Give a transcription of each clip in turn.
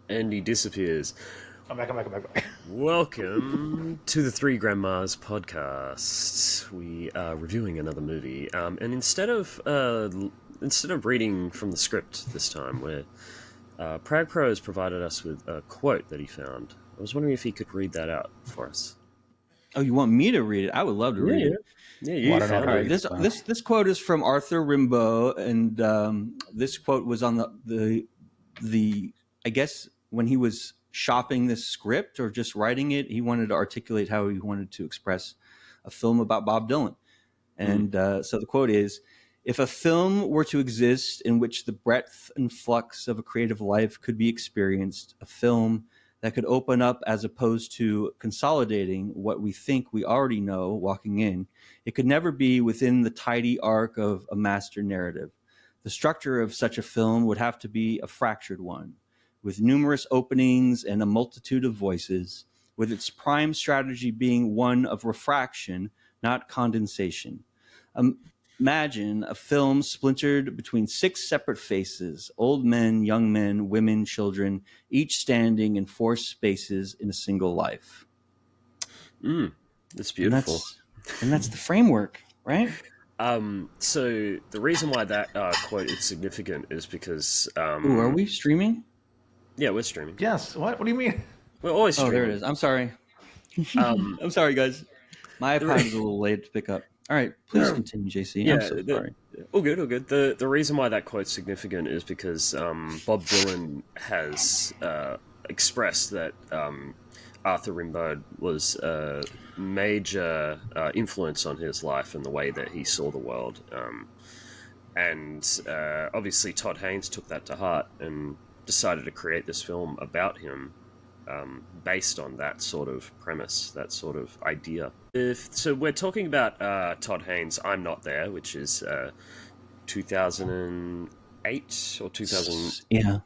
And he disappears. I'm back. Welcome to the Three Grandmas podcast. We are reviewing another movie, and instead of reading from the script this time, Pragpro has provided us with a quote that he found. I was wondering if he could read that out for us. Oh, you want me to read it? I would love to read it. Yeah, you found it. All right, this quote is from Arthur Rimbaud, and this quote was on the I guess when he was shopping this script or just writing it, he wanted to articulate how he wanted to express a film about Bob Dylan. And so the quote is, "If a film were to exist in which the breadth and flux of a creative life could be experienced, a film that could open up as opposed to consolidating what we think we already know walking in, it could never be within the tidy arc of a master narrative. The structure of such a film would have to be a fractured one, with numerous openings and a multitude of voices, with its prime strategy being one of refraction, not condensation. Imagine a film splintered between 6 separate faces, old men, young men, women, children, each standing in 4 spaces in a single life." That's beautiful. And that's the framework, right? So the reason why that quote is significant is because... Ooh, are we streaming? Yeah, we're streaming. Yes. What do you mean? We're always streaming. Oh, there it is. I'm sorry. I'm sorry, guys. My iPad is a little late to pick up. All right, please continue, JC. Yeah, I'm so sorry. All good. The reason why that quote's significant is because Bob Dylan has expressed that Arthur Rimbaud was a major influence on his life and the way that he saw the world. And obviously Todd Haynes took that to heart and decided to create this film about him based on that sort of premise, that sort of idea. So we're talking about Todd Haynes' I'm Not There, which is 2008 or 2000. Yeah.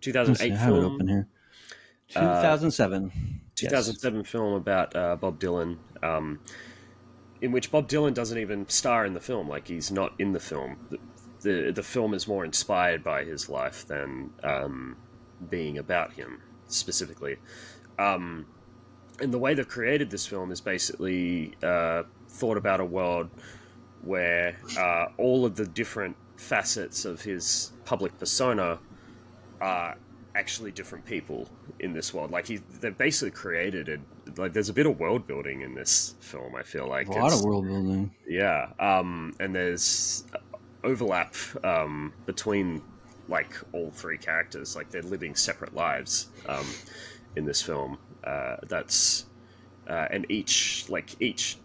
2008 I have it film. open here. 2007. 2007 Yes. film about Bob Dylan, in which Bob Dylan doesn't even star in the film. Like, he's not in the film. The film is more inspired by his life than being about him specifically. And the way they've created this film is basically thought about a world where all of the different facets of his public persona are actually different people in this world. Like, they've basically created it. Like, there's a bit of world building in this film, I feel like. A lot of world building. Yeah. And there's overlap between, like, all 3 characters. Like, they're living separate lives in this film. And each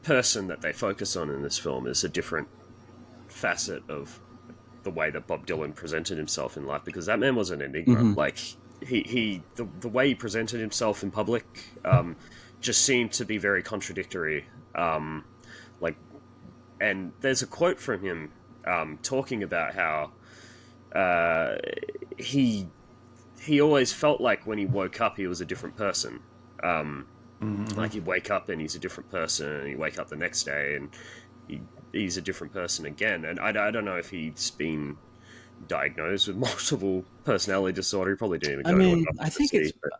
person that they focus on in this film is a different facet of the way that Bob Dylan presented himself in life, because that man was an enigma. Mm-hmm. Like, the way he presented himself in public just seemed to be very contradictory. And there's a quote from him talking about how he always felt like when he woke up he was a different person. Like, he'd wake up and he's a different person, and he'd wake up the next day and he's a different person again. And I don't know if he's been diagnosed with multiple personality disorder. He probably didn't even go to a I think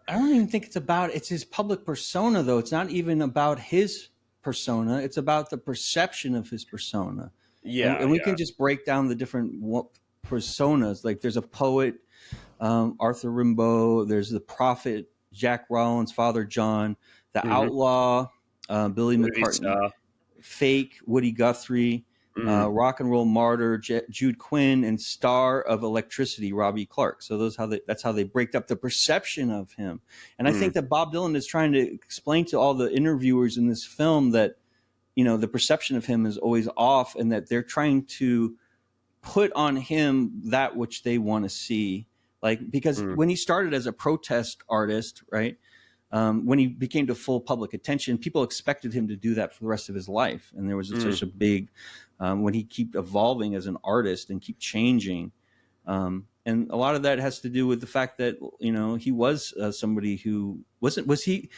I don't even think it's his public persona, though. It's not even about his persona. It's about the perception of his persona. Yeah. And we can just break down the different personas. Like, there's a poet, Arthur Rimbaud. There's the prophet, Jack Rollins, Father John. The outlaw, Billy McCartney. Fake, Woody Guthrie. Rock and roll martyr, Jude Quinn, and star of electricity, Robbie Clark. So that's how they break up the perception of him. And I think that Bob Dylan is trying to explain to all the interviewers in this film that, you know, the perception of him is always off, and that they're trying to put on him that which they want to see. Like, because when he started as a protest artist, right? When he became to full public attention, people expected him to do that for the rest of his life. And there was such a big, when he kept evolving as an artist and keep changing. And a lot of that has to do with the fact that, you know, he was somebody who was he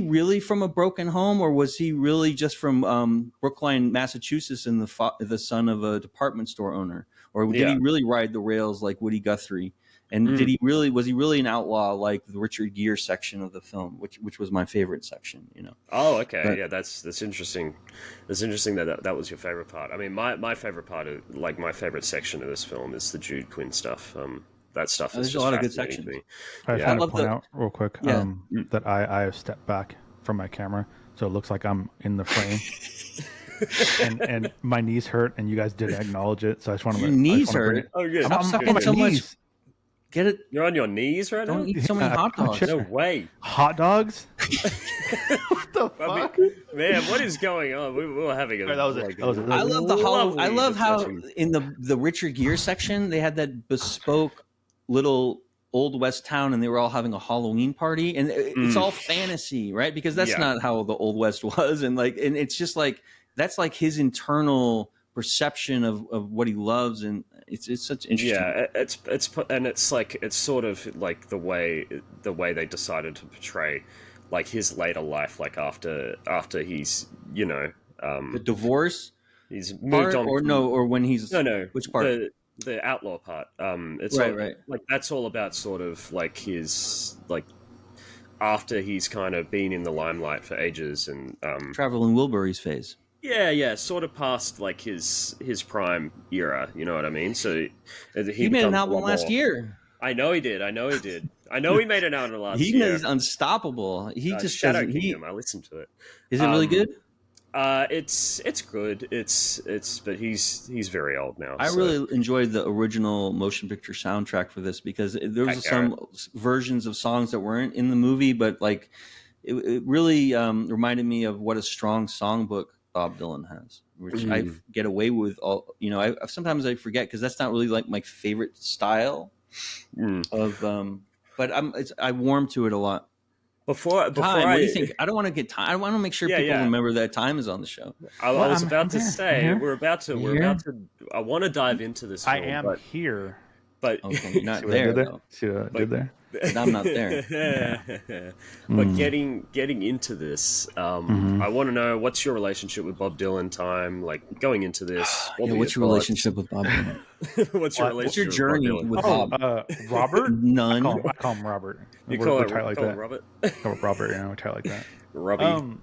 really from a broken home, or was he really just from Brookline, Massachusetts, and the son of a department store owner? Or did he really ride the rails like Woody Guthrie And was he really an outlaw like the Richard Gere section of the film, which was my favorite section, you know? Oh, okay, But- yeah, that's interesting. It's interesting that was your favorite part. I mean, my favorite part of my favorite section of this film is the Jude Quinn stuff. That stuff is There's just a lot of good fascinating sections. to me. I Yeah. just love want to point the- out real quick Yeah. that I have stepped back from my camera, so it looks like I'm in the frame. and my knees hurt, and you guys didn't acknowledge it, so I just want to. Your knees bring hurt. it. Oh, good. Stop I'm sucking on my so much. knees. Get it? You're on your knees right Don't now? eat so many hot dogs. check- No way. Hot dogs? What the I mean, fuck? man, what is going on? We were having a. That was it. That was it. I love the lovely I love how discussion. in the Richard Gere section they had that bespoke little Old West town, and they were all having a Halloween party, and it's all fantasy, right? Because that's Yeah. not how the Old West was, and it's just like that's like his internal perception of what he loves, and it's such interesting. Yeah, it's sort of like the way they decided to portray like his later life, like after he's The divorce he's part, moved on or when he's no which part? the outlaw part. It's Right, all, right. like that's all about sort of like his like after he's kind of been in the limelight for ages and Traveling Wilburys phase. yeah, sort of past like his prime era. You know what I mean? So He made an becomes a album lot last more- year. I know he did. I know he made an album last He's year. unstoppable. He just Shadow doesn't. Kingdom. I listened to it. Is it really good? It's good. But he's very old now. I so- really enjoyed the original motion picture soundtrack for this because there was Heck, some versions of songs that weren't in the movie, but like it really reminded me of what a strong songbook Bob Dylan has, which I get away with. All sometimes I forget because that's not really like my favorite style of. But I warm to it a lot. Before Time, what do you think? I don't want to get time. I want to make sure Yeah, people yeah. remember that Time is on the show. I Well, was I'm about to here. say I'm here. we're about to. I want to dive into this. I film, am but, here. but Okay, you're not See what I there did there? though. See what I did there? But I'm not there. But getting into this, I want to know what's your relationship with Bob Dylan. Time, like going into this. What were What's your thoughts? relationship with Bob Dylan? What's your relationship? What's your with journey Bob Dylan? with Oh, Bob? Robert? None. I call him Robert. You We're call tight like that. Robert? Call him Robert, yeah, we're tight like that. Robbie.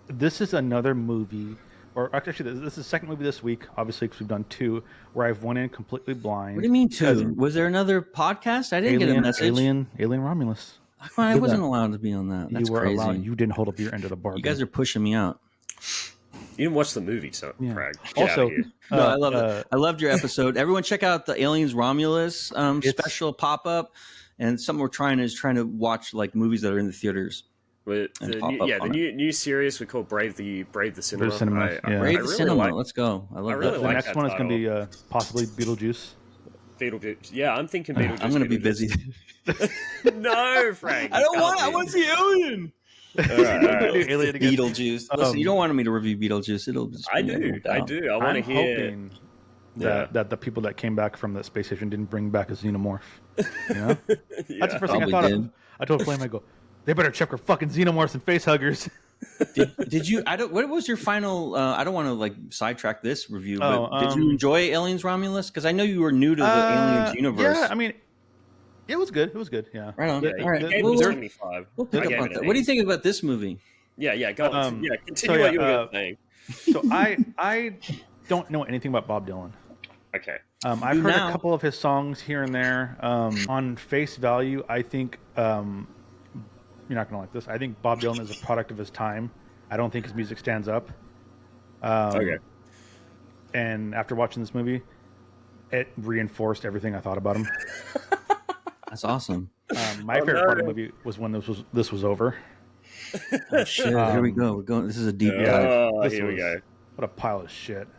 This is another movie, or actually, this is the second movie this week, obviously, because we've done two, where I've went in completely blind. What do you mean two? Was there another podcast? I didn't get a message. Alien Romulus. I Did wasn't that. allowed to be on that. That's you were crazy. allowed. You didn't hold up your end of the bargain. You guys are pushing me out. You didn't watch the movie, so Yeah. Prag. Get Also, out of here. No, I love it. I loved your episode. Everyone, check out the Aliens Romulus special pop up, and something we're trying to watch like movies that are in the theaters. But and the pop new, up yeah, the on new series we call Brave the Cinema. Cinema, yeah. Brave I the really Cinema. like Let's go. I love I that. really the like next that one is going to title. be possibly Beetlejuice. Beetlejuice. Yeah, I'm thinking Beetlejuice. I'm going to be busy. No, Frank. I don't want. I want to see Alien. All right. Alien again. Beetlejuice. Listen, you don't want me to review Beetlejuice. It'll just I be do. no I doubt. do. I want to I'm hear. hoping that the people that came back from that space station didn't bring back a xenomorph. You know? That's the first thing I Probably thought did. of. I told Flame, I go, they better check for fucking xenomorphs and face huggers. Did you? I don't. What was your final? I don't want to like sidetrack this review, but Oh, did you enjoy Aliens Romulus? Because I know you were new to the Aliens universe. Yeah, I mean, it was good. It was good. Yeah. Right on. Yeah, All right. you gave We'll- it 75. We'll pick I up gave on it that. an What do you 8. think about this movie? Yeah, go on. Yeah, continue so, what you were saying. So I don't know anything about Bob Dylan. Okay. I've You heard now. a couple of his songs here and there. On face value, I think you're not gonna like this. I think Bob Dylan is a product of his time. I don't think his music stands up. Okay. And after watching this movie, it reinforced everything I thought about him. That's awesome. My favorite part of the movie was when this was over. Oh, shit. Here we go. We're going. This is a deep dive. Oh, This here we was- go. What a pile of shit.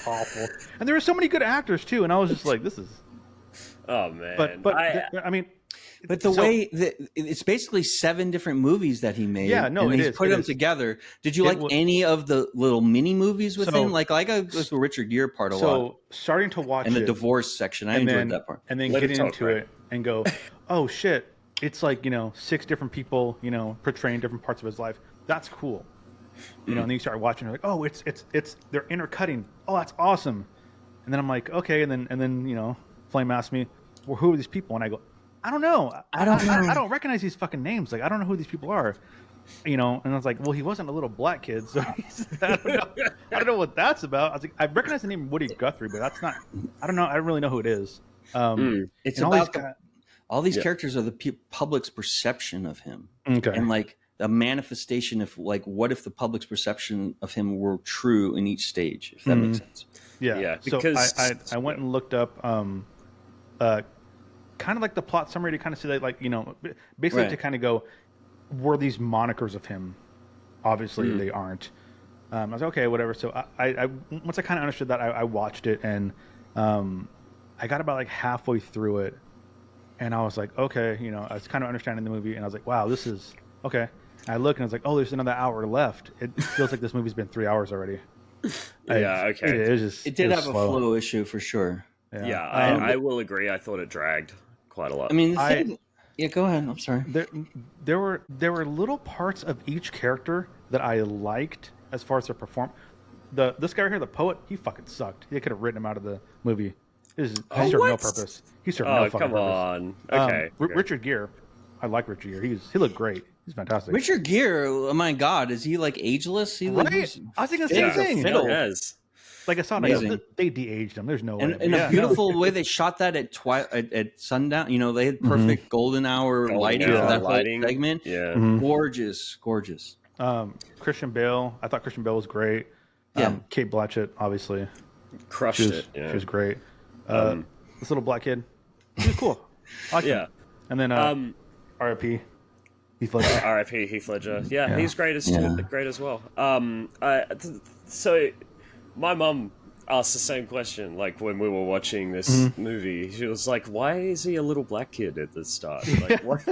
Awful. And there were so many good actors too, and I was just like, this is. Oh man. But I I mean. But the so- way that it's basically 7 different movies that he made. Yeah, no, and it he's is, put it them is. together. Did you It like was- any of the little mini movies with So- him? Like the Richard Gere part a lot, So starting to watch and the it, divorce section. I and enjoyed then, that part. and then Let get it talk, into right? it and go, oh shit, it's like 6 different people, portraying different parts of his life. That's cool. And then you start watching, you're like, oh, it's they're intercutting. Oh, that's awesome. And then I'm like, okay, and then Flame asked me, well, who are these people? And I go, I don't know. I don't recognize these fucking names. Like, I don't know who these people are. And I was like, well, he wasn't a little black kid, so I don't know. I don't know what that's about. I was like, I recognize the name Woody Guthrie, but that's not. I don't know. I don't really know who it is. It's about all these characters are the public's perception of him, and like the manifestation of like, what if the public's perception of him were true in each stage? If that makes sense. Yeah. Because so I went and looked up, kind of like the plot summary to kind of see that, like, basically to kind of go, were these monikers of him? Obviously, they aren't. I was like, okay, whatever. So I once I kind of understood that, I watched it, and I got about like halfway through it, and I was like, okay, I was kind of understanding the movie, and I was like, wow, this is okay. And I look, and I was like, oh, there's another hour left. It feels like this movie's been 3 hours already. Okay. It did have slow. A flow issue for sure. Yeah, I will agree. I thought it dragged quite a lot. I mean, yeah, go ahead. I'm sorry. There were little parts of each character that I liked as far as their perform. This guy right here, the poet, he fucking sucked. They could have written him out of the movie. He served no purpose. He served no fucking purpose. On. Okay. Richard Gere, I like Richard Gere. He looked great. He's fantastic. Richard Gere, oh my God, is he like ageless? He right? I think the same thing. Yes. Like I saw, they de-aged him. There's no way. And a beautiful way they shot that at sundown. They had perfect golden hour lighting for that whole segment. Yeah, gorgeous. Christian Bale, I thought Christian Bale was great. Yeah, Kate Blanchett obviously crushed it. Yeah. She was great. This little black kid, he was cool. Him. And then R.I.P. Heath Ledger. R.I.P. Heath Ledger. Yeah, he's great as well. So my mum asked the same question, like when we were watching this movie. She was like, "Why is he a little black kid at the start? Like, what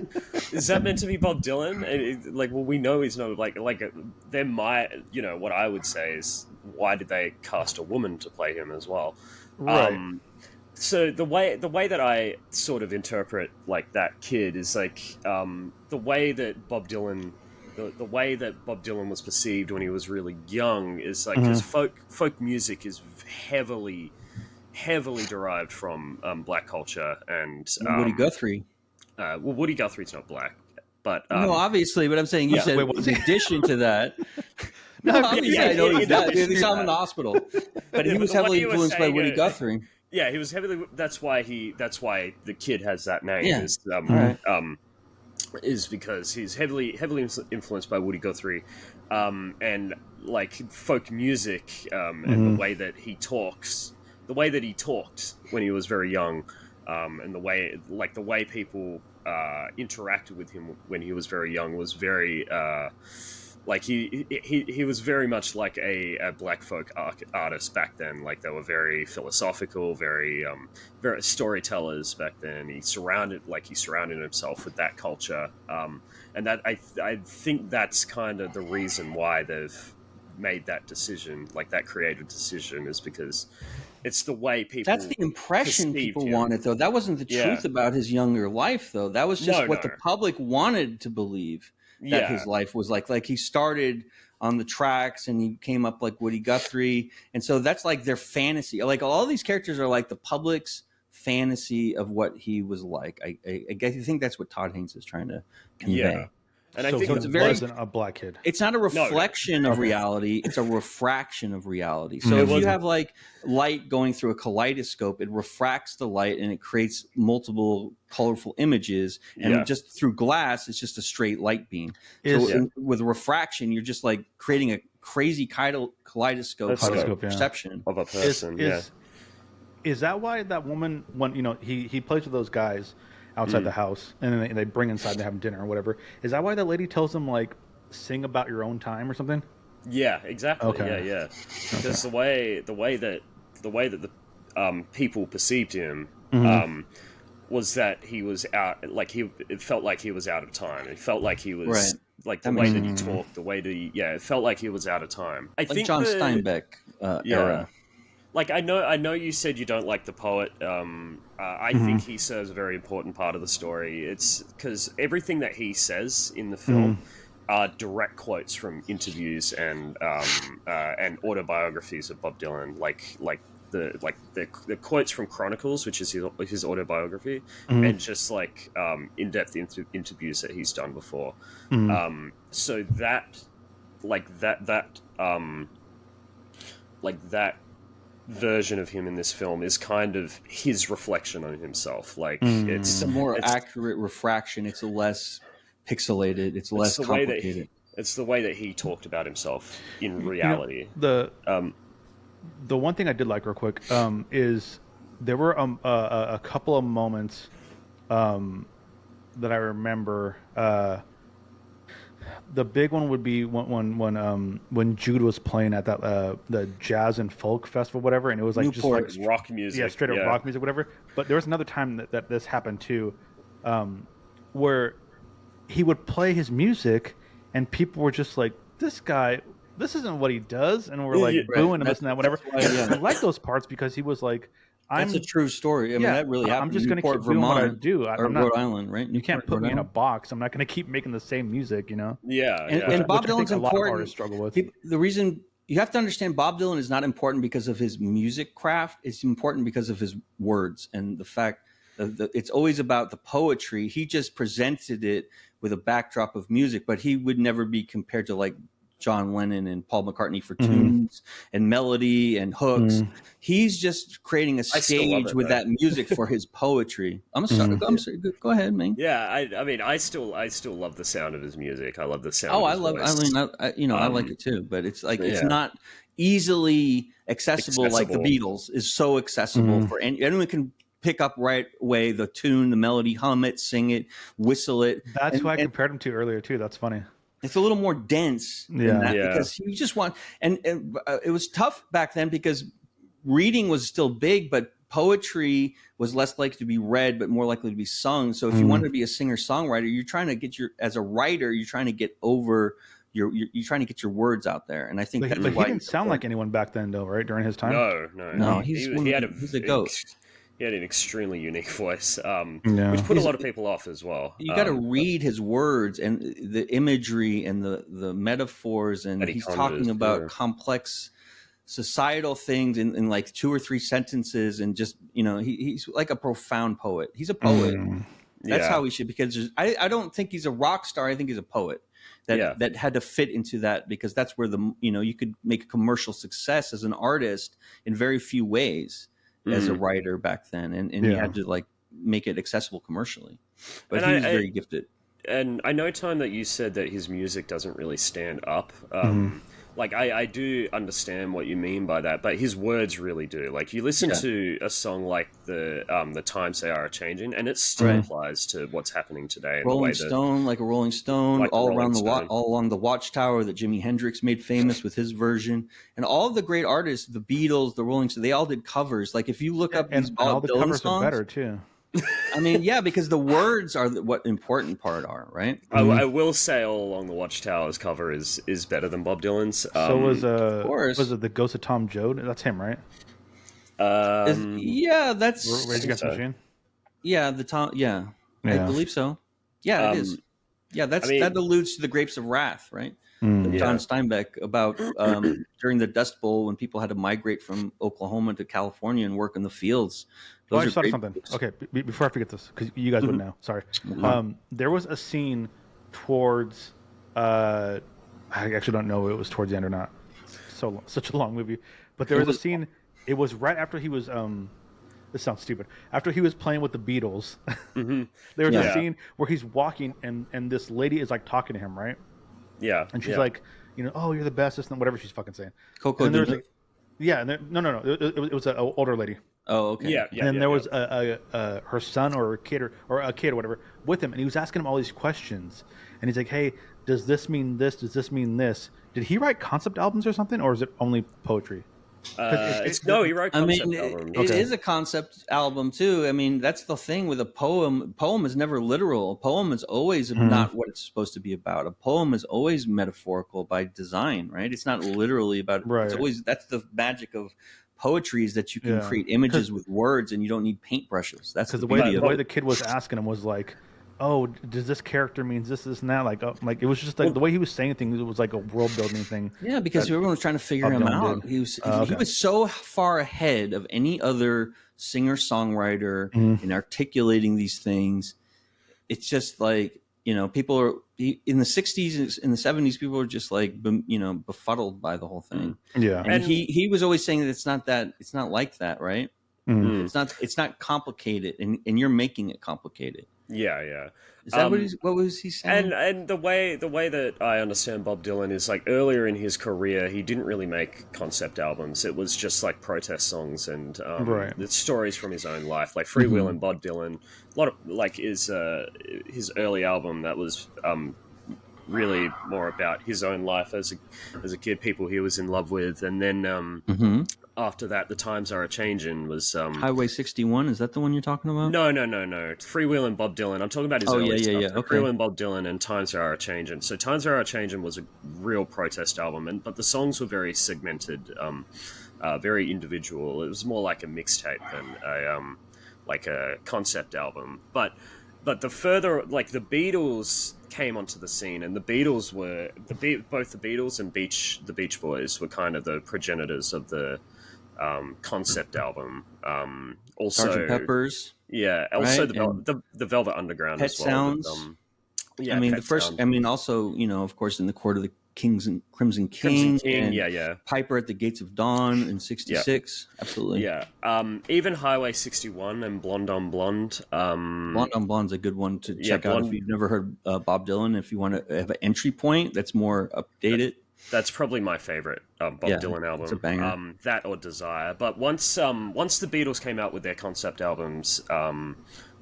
is that meant to be Bob Dylan?" And well, we know he's not like there might, what I would say is, why did they cast a woman to play him as well? Right. So the way that I sort of interpret like that kid is like the way that Bob Dylan. The way that Bob Dylan was perceived when he was really young is like his folk music is heavily derived from black culture and Woody Guthrie. Well, Woody Guthrie's not black, but no, obviously. But I'm saying you said in addition to that. No, obviously I know he's that. They saw him in the hospital, but he was heavily influenced by Woody Guthrie. Yeah, he was heavily. That's why the kid has that name. Yeah. Is because he's heavily influenced by Woody Guthrie, and like folk music, and the way that he talked when he was very young, and the way people interacted with him when he was very young was very he was very much like a black folk artist back then. Like they were very philosophical, very storytellers back then. He surrounded himself with that culture, and that I think that's kind of the reason why they've made that decision, like that creative decision, is because it's the way people. That's the impression people wanted, though. That wasn't the truth about his younger life, though. That was just what the public wanted to believe. That his life was like he started on the tracks and he came up like Woody Guthrie, and so that's like their fantasy. Like all these characters are like the public's fantasy of what he was like. I think that's what Todd Haynes is trying to convey. Yeah. And I think it wasn't a black kid. It's not a reflection of reality. It's a refraction of reality. So if you have like light going through a kaleidoscope, it refracts the light and it creates multiple colorful images. And just through glass, it's just a straight light beam. With refraction, you're just like creating a crazy kaleidoscope perception of a person. Is that why that woman, when he plays with those guys outside the house, and then they bring inside and they have dinner or whatever? Is that why that lady tells them like sing about your own time or something? Yeah, exactly. Okay. Yeah. Because the way that the people perceived him was that he was out. Like it felt like he was out of time. It felt like he was like the way that he talked, the way that it felt like he was out of time. I think John Steinbeck era. Like I know you said you don't like the poet. I think he serves a very important part of the story. It's because everything that he says in the film are direct quotes from interviews and autobiographies of Bob Dylan. Like the quotes from Chronicles, which is his autobiography, and just like in-depth interviews that he's done before. So that version of him in this film is kind of his reflection on himself. Like it's a more accurate refraction. It's less pixelated. It's less complicated. It's the way that he talked about himself in reality. The one thing I did like real quick is there were a couple of moments that I remember. The big one would be when Jude was playing at that the jazz and folk festival, whatever, and it was like Newport. just like rock music, straight up rock music, whatever. But there was another time that this happened too, where he would play his music, and people were just like, "This guy, this isn't what he does," and we're like booing and this and that, whatever. I like those parts because he was like, That's a true story. I mean, that really happened. I'm just going to keep doing what I do. I'm not, Rhode Island, right? You can't put me in a box. I'm not going to keep making the same music, you know? Yeah. And Bob Dylan's important. A lot of artists struggle with. The reason you have to understand Bob Dylan is not important because of his music craft. It's important because of his words and the fact that it's always about the poetry. He just presented it with a backdrop of music, but he would never be compared to like John Lennon and Paul McCartney for tunes and melody and hooks. He's just creating a stage with that music for his poetry. I'm sorry. Go ahead, man. Yeah, I mean, I still love the sound of his music. I love the sound. I like it too. But it's like it's not easily accessible like the Beatles is so accessible for anyone can pick up right away the tune, the melody, hum it, sing it, whistle it. That's who I compared him to earlier too. That's funny. It's a little more dense than that because you just want, and it was tough back then because reading was still big, but poetry was less likely to be read, but more likely to be sung. So if you wanted to be a singer-songwriter, you're trying to get as a writer, you're trying to get over you're trying to get your words out there. And I think but he didn't sound like anyone back then though, right? During his time? No. He's a goat. He had an extremely unique voice, which put a lot of people off as well. You got to read his words and the imagery and the metaphors, and he's talking about complex societal things in like 2 or 3 sentences, and just he's like a profound poet. He's a poet. That's how he should. Because I don't think he's a rock star. I think he's a poet that had to fit into that, because that's where you could make a commercial success as an artist in very few ways. As a writer back then, and he had to like make it accessible commercially, but he was very gifted. And I know, Time, that you said that his music doesn't really stand up. Like I do understand what you mean by that, but his words really do. Like you listen to a song like the times they are changing, and it still applies to what's happening today. Rolling Stone, like a Rolling Stone, like all along the Watchtower that Jimi Hendrix made famous with his version, and all of the great artists, the Beatles, the Rolling Stones, they all did covers. Like if you look up these all the Dylan covers songs, are better too. I mean, because the words are what important part are, right? I will say, All Along the Watchtower's cover is better than Bob Dylan's. So was it The Ghost of Tom Joad? That's him, right? That's Rage Against the Machine. Yeah, the Tom. Yeah, I believe so. Yeah, it is. Yeah, that alludes to the Grapes of Wrath, right? John Steinbeck about during the Dust Bowl when people had to migrate from Oklahoma to California and work in the fields. I just thought of something. Okay, before I forget this, because you guys would know. Sorry. There was a scene towards. I actually don't know if it was towards the end or not. Such a long movie, but there was a scene. It was right after he was. This sounds stupid. After he was playing with the Beatles, there was a scene where he's walking and this lady is like talking to him, right? Yeah. And she's like, oh, you're the best, and whatever she's fucking saying. Coco. And there's no. It was an older lady. Oh, okay. Yeah. And then there was her son or a kid or whatever with him, and he was asking him all these questions. And he's like, "Hey, does this mean this? Does this mean this? Did he write concept albums or something, or is it only poetry?" He wrote concept albums. It is a concept album too. I mean, that's the thing with a poem. Poem is never literal. A poem is always not what it's supposed to be about. A poem is always metaphorical by design, right? It's not literally about. Right. It's always that's the magic of poetry, is that you can create images with words and you don't need paintbrushes. That's because the way the kid was asking him was like, oh, does this character means this and that? Like it was just like the way he was saying things. It was like a world building thing. Yeah, because everyone was trying to figure him out. He was so far ahead of any other singer songwriter in articulating these things. It's just like, people are in the 60s, in the 70s, people were just like, befuddled by the whole thing. Yeah. And he was always saying that it's not like that, right? It's not complicated, and you're making it complicated. Yeah. Is that what was he saying? And the way that I understand Bob Dylan is like earlier in his career, he didn't really make concept albums. It was just like protest songs and the stories from his own life, like Freewheelin' Bob Dylan. A lot of like his early album that was really more about his own life as a kid, people he was in love with, and then after that, The Times Are A-Changin' was Highway 61. Is that the one you're talking about? No. Freewheelin' Bob Dylan. I'm talking about his early stuff. Yeah. So okay. Freewheelin' Bob Dylan and Times Are A-Changin'. So Times Are A-Changin' was a real protest album, but the songs were very segmented, very individual. It was more like a mixtape than a concept album. But the further, like the Beatles came onto the scene, and the Beatles were both the Beatles and the Beach Boys were kind of the progenitors of the concept album. Also, Sgt. Peppers. Yeah. Also, right? the Velvet Underground Pet as well. Sounds. Yeah. I mean, Pet Sounds. also, of course, in the Court of the Crimson King. And yeah. Piper at the Gates of Dawn in '66. Yeah. Absolutely. Yeah. Even Highway 61 and Blonde on Blonde. Blonde on Blonde's a good one to check out if you've never heard Bob Dylan. If you want to have an entry point that's more updated. That's probably my favorite Bob Dylan album. It's a banger. That or Desire. But once the Beatles came out with their concept albums,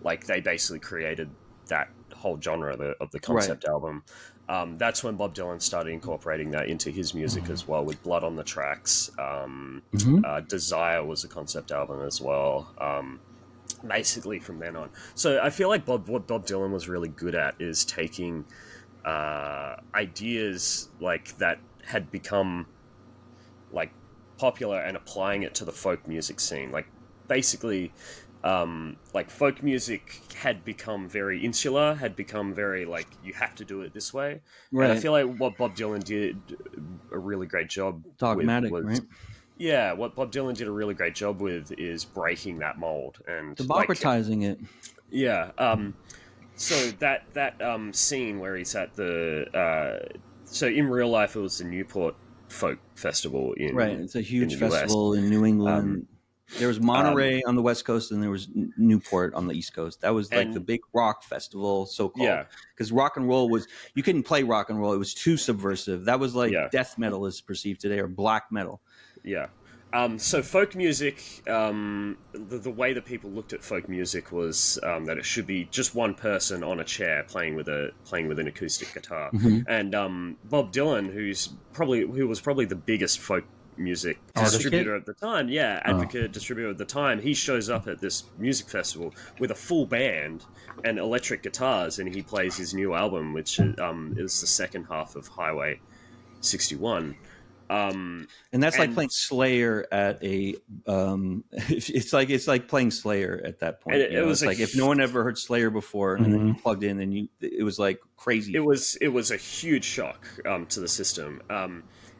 like they basically created that whole genre of the concept album. That's when Bob Dylan started incorporating that into his music as well, with Blood on the Tracks. Desire was a concept album as well. Basically from then on. So I feel like what Bob Dylan was really good at is taking ideas like that had become like popular and applying it to the folk music scene. Like basically like folk music had become very insular, had become very like you have to do it this way. Right. And I feel like what Bob Dylan did a really great job dogmatic, with was, right? Yeah, what Bob Dylan did a really great job with is breaking that mold and democratizing it. Yeah. So that scene where he's at the so in real life it was the Newport Folk Festival in It's a huge festival in New England. There was Monterey on the West Coast, and there was Newport on the East Coast. That was like the big rock festival, so-called. Yeah. Because rock and roll you couldn't play rock and roll. It was too subversive. That was like death metal is perceived today, or black metal. Yeah. So folk music, the way that people looked at folk music was that it should be just one person on a chair playing with an acoustic guitar. And Bob Dylan, who was probably the biggest folk music distributor at the time, distributor at the time, he shows up at this music festival with a full band and electric guitars, and he plays his new album, which is the second half of Highway 61. And that's like playing Slayer at a it's like playing Slayer at that point. It was like if no one ever heard Slayer before and then you plugged in and it was like crazy. It was a huge shock to the system.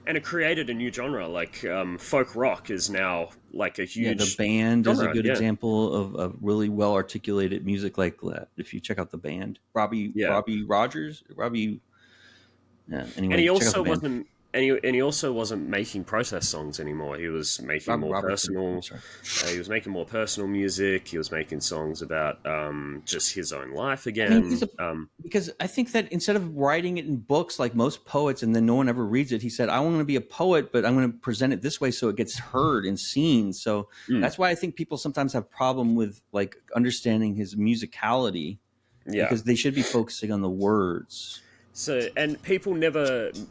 And it created a new genre. Like folk rock is now like a huge the band genre, is a good example of really well articulated music like that. If you check out the band. Robbie Rogers. Anyway, and he also wasn't And he also wasn't making protest songs anymore. He was making more personal. He was making more personal music. He was making songs about just his own life again. Because I think that instead of writing it in books like most poets, and then no one ever reads it, he said, "I want to be a poet, but I'm going to present it this way so it gets heard and seen." So that's why I think people sometimes have problem with like understanding his musicality, because they should be focusing on the words. So, and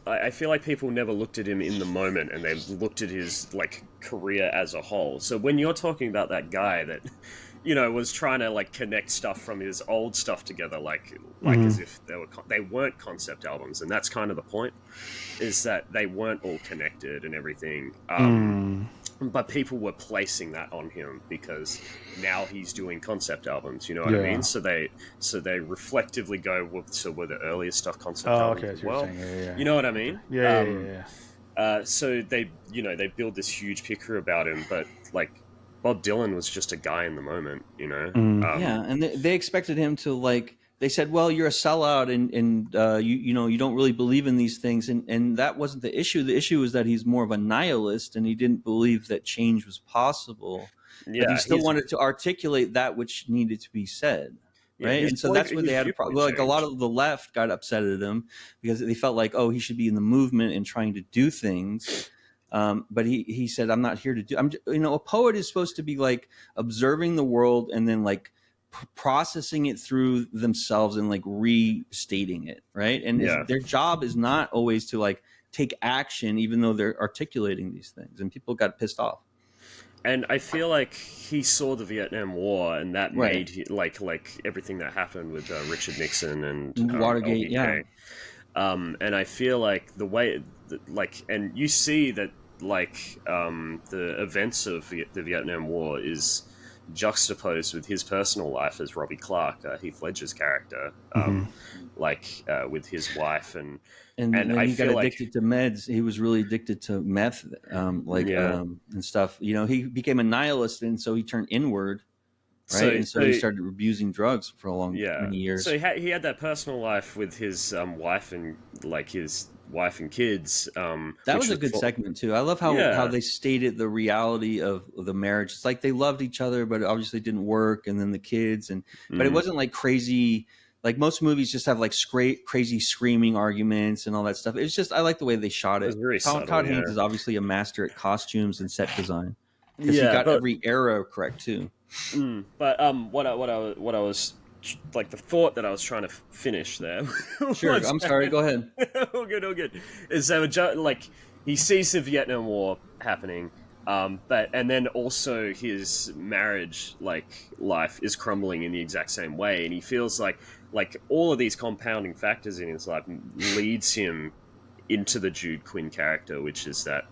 I feel like people never looked at him in the moment, and they looked at his like career as a whole. So when you're talking about that guy that was trying to like connect stuff from his old stuff together, like as if they weren't concept albums, and that's kind of the point, is that they weren't all connected and everything. But people were placing that on him because now he's doing concept albums. You know what I mean? So they reflectively go, were the earlier stuff concept albums as well? You know what I mean? So they build this huge picture about him, but like Bob Dylan was just a guy in the moment, and they expected him to like. They said, "Well, you're a sellout, and you don't really believe in these things," and that wasn't the issue. The issue is that he's more of a nihilist, and he didn't believe that change was possible. Yeah, but he still wanted to articulate that which needed to be said, right? And so that's where they had a problem. Like a lot of the left got upset at him because they felt like, oh, he should be in the movement and trying to do things. But he said, "I'm not here to do." A poet is supposed to be like observing the world and then like processing it through themselves and like restating it, right? And their job is not always to like take action, even though they're articulating these things. And people got pissed off. And I feel like he saw the Vietnam War, and that made like everything that happened with Richard Nixon and Watergate, LBJ. And I feel like the way, and you see that the events of the Vietnam War is juxtaposed with his personal life as Robbie Clark, Heath Ledger's character, with his wife and he got addicted to meds. He was really addicted to meth, and stuff. He became a nihilist, and so he turned inward, right? So he started abusing drugs for many years. So he had that personal life with his wife and his wife and kids. That was a good segment too. I love how they stated the reality of the marriage. It's like they loved each other, but it obviously didn't work. And then the kids, but it wasn't like crazy. Like most movies just have like crazy screaming arguments and all that stuff. It's just, I like the way they shot it. Todd Haynes is obviously a master at costumes and set design. Because he got every era correct too. But what I was like, the thought that I was trying to finish there. Sure, I'm sorry. Go ahead. all good. Is that he sees the Vietnam War happening, and then also his marriage life is crumbling in the exact same way, and he feels like all of these compounding factors in his life leads him into the Jude Quinn character, which is that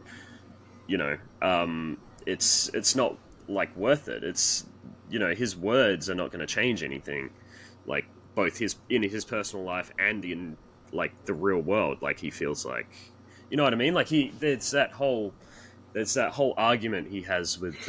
it's not like worth it. It's his words are not going to change anything, like both in his personal life and in the real world. Like he feels like, you know what I mean? Like there's that whole argument he has with.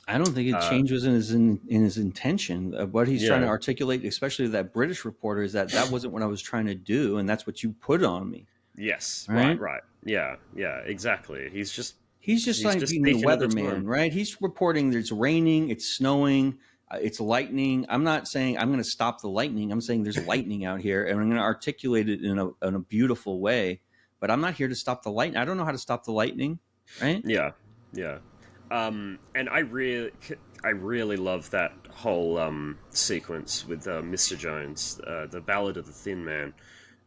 I don't think change was in his intention. What he's trying to articulate, especially that British reporter, is that wasn't what I was trying to do, and that's what you put on me. Yes, right. Yeah, exactly. He's just being the weatherman, right? He's reporting there's raining, it's snowing, it's lightning. I'm not saying I'm going to stop the lightning. I'm saying there's lightning out here, and I'm going to articulate it in a beautiful way. But I'm not here to stop the lightning. I don't know how to stop the lightning, right? Yeah. And I really love that whole sequence with Mr. Jones, the Ballad of the Thin Man.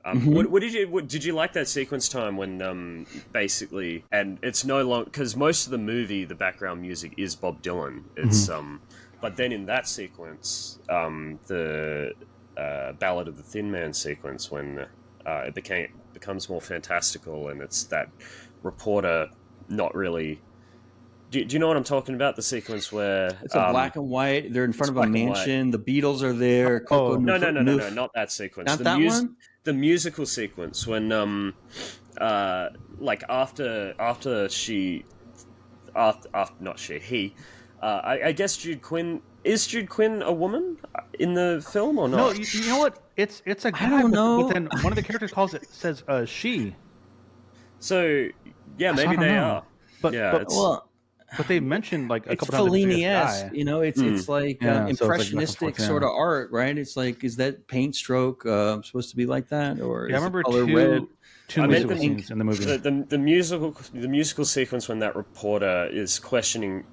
What did you like that sequence time when basically, and it's no longer, because most of the movie, the background music is Bob Dylan. It's but then in that sequence, the Ballad of the Thin Man sequence, when it becomes more fantastical, and it's that reporter not really. Do you know what I'm talking about? The sequence where it's a black and white. They're in front of a mansion. The Beatles are there. No, not that sequence. Not that one. The musical sequence when he. I guess Jude Quinn. Is Jude Quinn a woman in the film or not? No, you know what? It's a guy. I don't know. But then one of the characters says she. So yeah, maybe they are. But they mentioned a couple times. Fellini-esque, it's like impressionistic sort of art, right? It's like, is that paint stroke supposed to be like that, or is I remember color red? Two musical scenes in the movie. The musical sequence when that reporter is questioning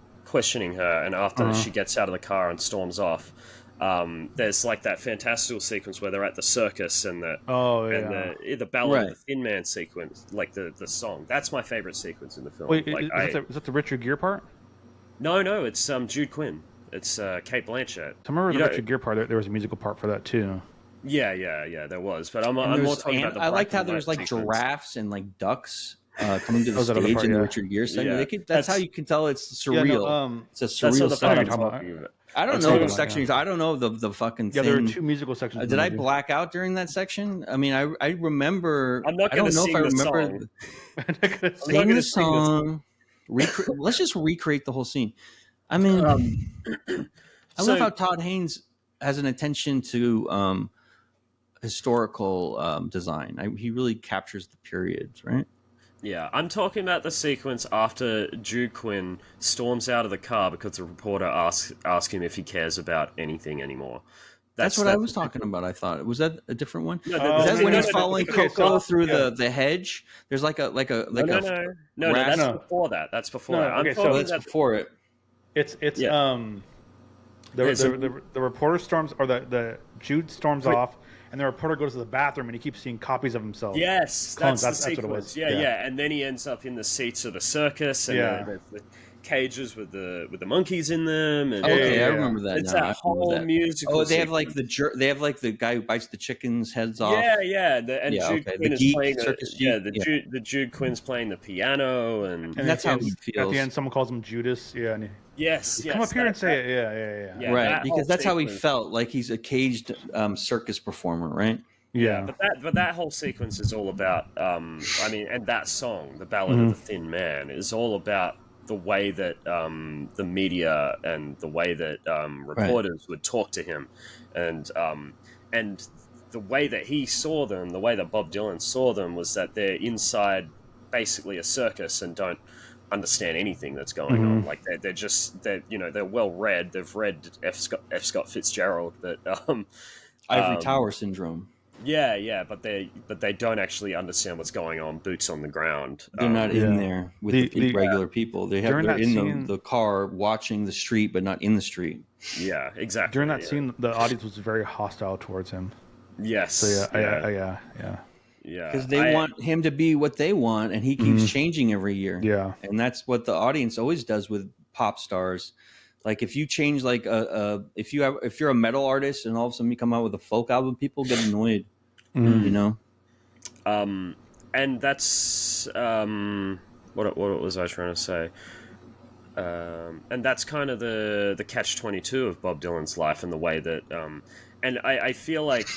her, and after she gets out of the car and storms off, there's that fantastical sequence where they're at the circus and the Ballad of the Thin Man sequence, the song. That's my favorite sequence in the film. Wait, is that the Richard Gere part? No, it's Jude Quinn. It's Kate Blanchett. I remember the Richard Gere part. There was a musical part for that too. Yeah, there was. But I'm more talking about the. I liked how there was like sequence. giraffes and like ducks coming to the stage part, in the yeah. Richard Gere segment. Yeah, that's how you can tell it's surreal. It's a surreal that's not the part I'm segment. talking about. I don't know the section. I don't know the fucking thing. Yeah, there were two musical sections. Did I black out during that section? I mean, I remember. I'm not going to sing the song. Sing the song. Let's just recreate the whole scene. I mean, I love how Todd Hayne has an attention to historical design. He really captures the periods, right? Yeah, I'm talking about the sequence after Jude Quinn storms out of the car because the reporter asks him if he cares about anything anymore. That's what I was talking about. I thought, was that a different one? No, is that when he's following Coco through the hedge? There's like a no, that's before that. That's before that. Okay, so that's before it. It's the reporter storms, or the Jude storms off, and the reporter goes to the bathroom and he keeps seeing copies of himself. Yes, that's what it was. Yeah, and then he ends up in the seats of the circus and the cages with the monkeys in them. And, I remember that. It's that whole musical. Oh, they have like the guy who bites the chickens' heads off. Jude Quinn is playing the Jude Quinn's playing the piano, and that's how he feels. At the end, someone calls him Judas. Yeah. Yes. Come up here and say it. Yeah. Right, because that's how he felt, like he's a caged circus performer, right? Yeah. But that whole sequence is all about. And that song, the Ballad of the Thin Man, is all about the way that the media and the way that reporters would talk to him, and the way that he saw them, the way that Bob Dylan saw them, was that they're inside basically a circus and don't understand anything that's going on. Like they're well read. They've read F. Scott Fitzgerald, but Ivory Tower syndrome. Yeah, but they don't actually understand what's going on. Boots on the ground. They're not in there with the regular people. They're in the car watching the street, but not in the street. Yeah, exactly. During that scene, the audience was very hostile towards him. Yes. So yeah. Because they want him to be what they want, and he keeps changing every year. Yeah, and that's what the audience always does with pop stars. Like if you change, like if you're a metal artist and all of a sudden you come out with a folk album, people get annoyed. You know. And that's what was I trying to say? And that's kind of the catch-22 of Bob Dylan's life, and the way that and I feel like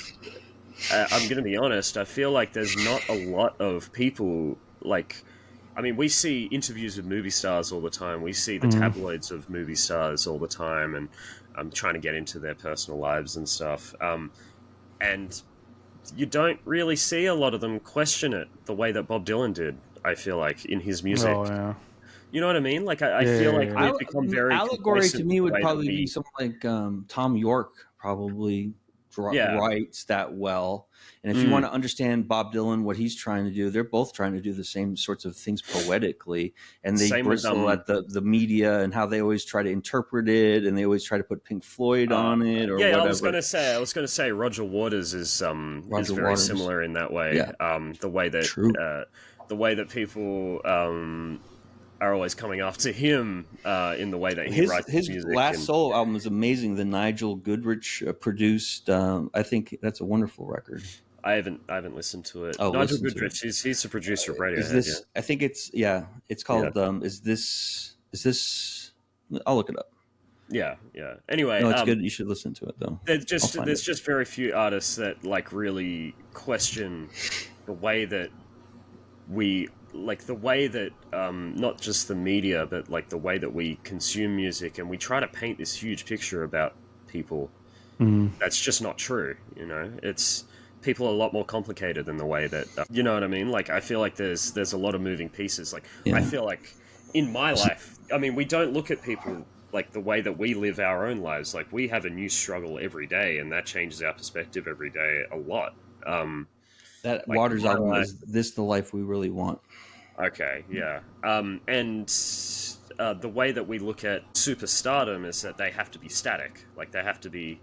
I'm going to be honest. I feel like there's not a lot of people like. I mean, we see interviews with movie stars all the time. We see the tabloids of movie stars all the time, and I'm trying to get into their personal lives and stuff. And you don't really see a lot of them question it the way that Bob Dylan did, I feel like, in his music. Oh, yeah. You know what I mean? Like, I feel like we've become very... Allegory to me would probably be someone like Tom York, probably writes that well. And if you want to understand Bob Dylan, what he's trying to do, they're both trying to do the same sorts of things poetically. And they bristle at the media and how they always try to interpret it, and they always try to put Pink Floyd on it or whatever. I was going to say Roger Waters is very similar in that way. Yeah. The way that people are always coming after him in the way that he writes music. His last solo album is amazing. The Nigel Goodrich produced. I think that's a wonderful record. I haven't listened to it. Oh, Nigel Goodrich, he's the producer of Radiohead. I think it's it's called. Is this? I'll look it up. Yeah. Anyway, no, it's good. You should listen to it though. There's just very few artists that like really question the way that we. Like the way that not just the media, but like the way that we consume music, and we try to paint this huge picture about people. That's just not true. You know, people are a lot more complicated than the way that you know what I mean. Like I feel like there's a lot of moving pieces. Like I feel like in my life, I mean, we don't look at people like the way that we live our own lives. Like we have a new struggle every day, and that changes our perspective every day a lot. That like Waters album is This the Life We Really Want. Okay, yeah. And the way that we look at superstardom is that they have to be static. Like they have to be,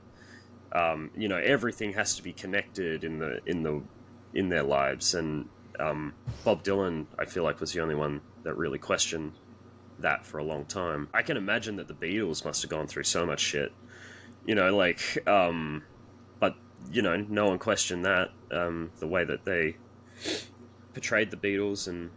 everything has to be connected in their lives. And Bob Dylan, I feel like, was the only one that really questioned that for a long time. I can imagine that the Beatles must have gone through so much shit, you know, like, but, you know, no one questioned that, the way that they portrayed the Beatles, and,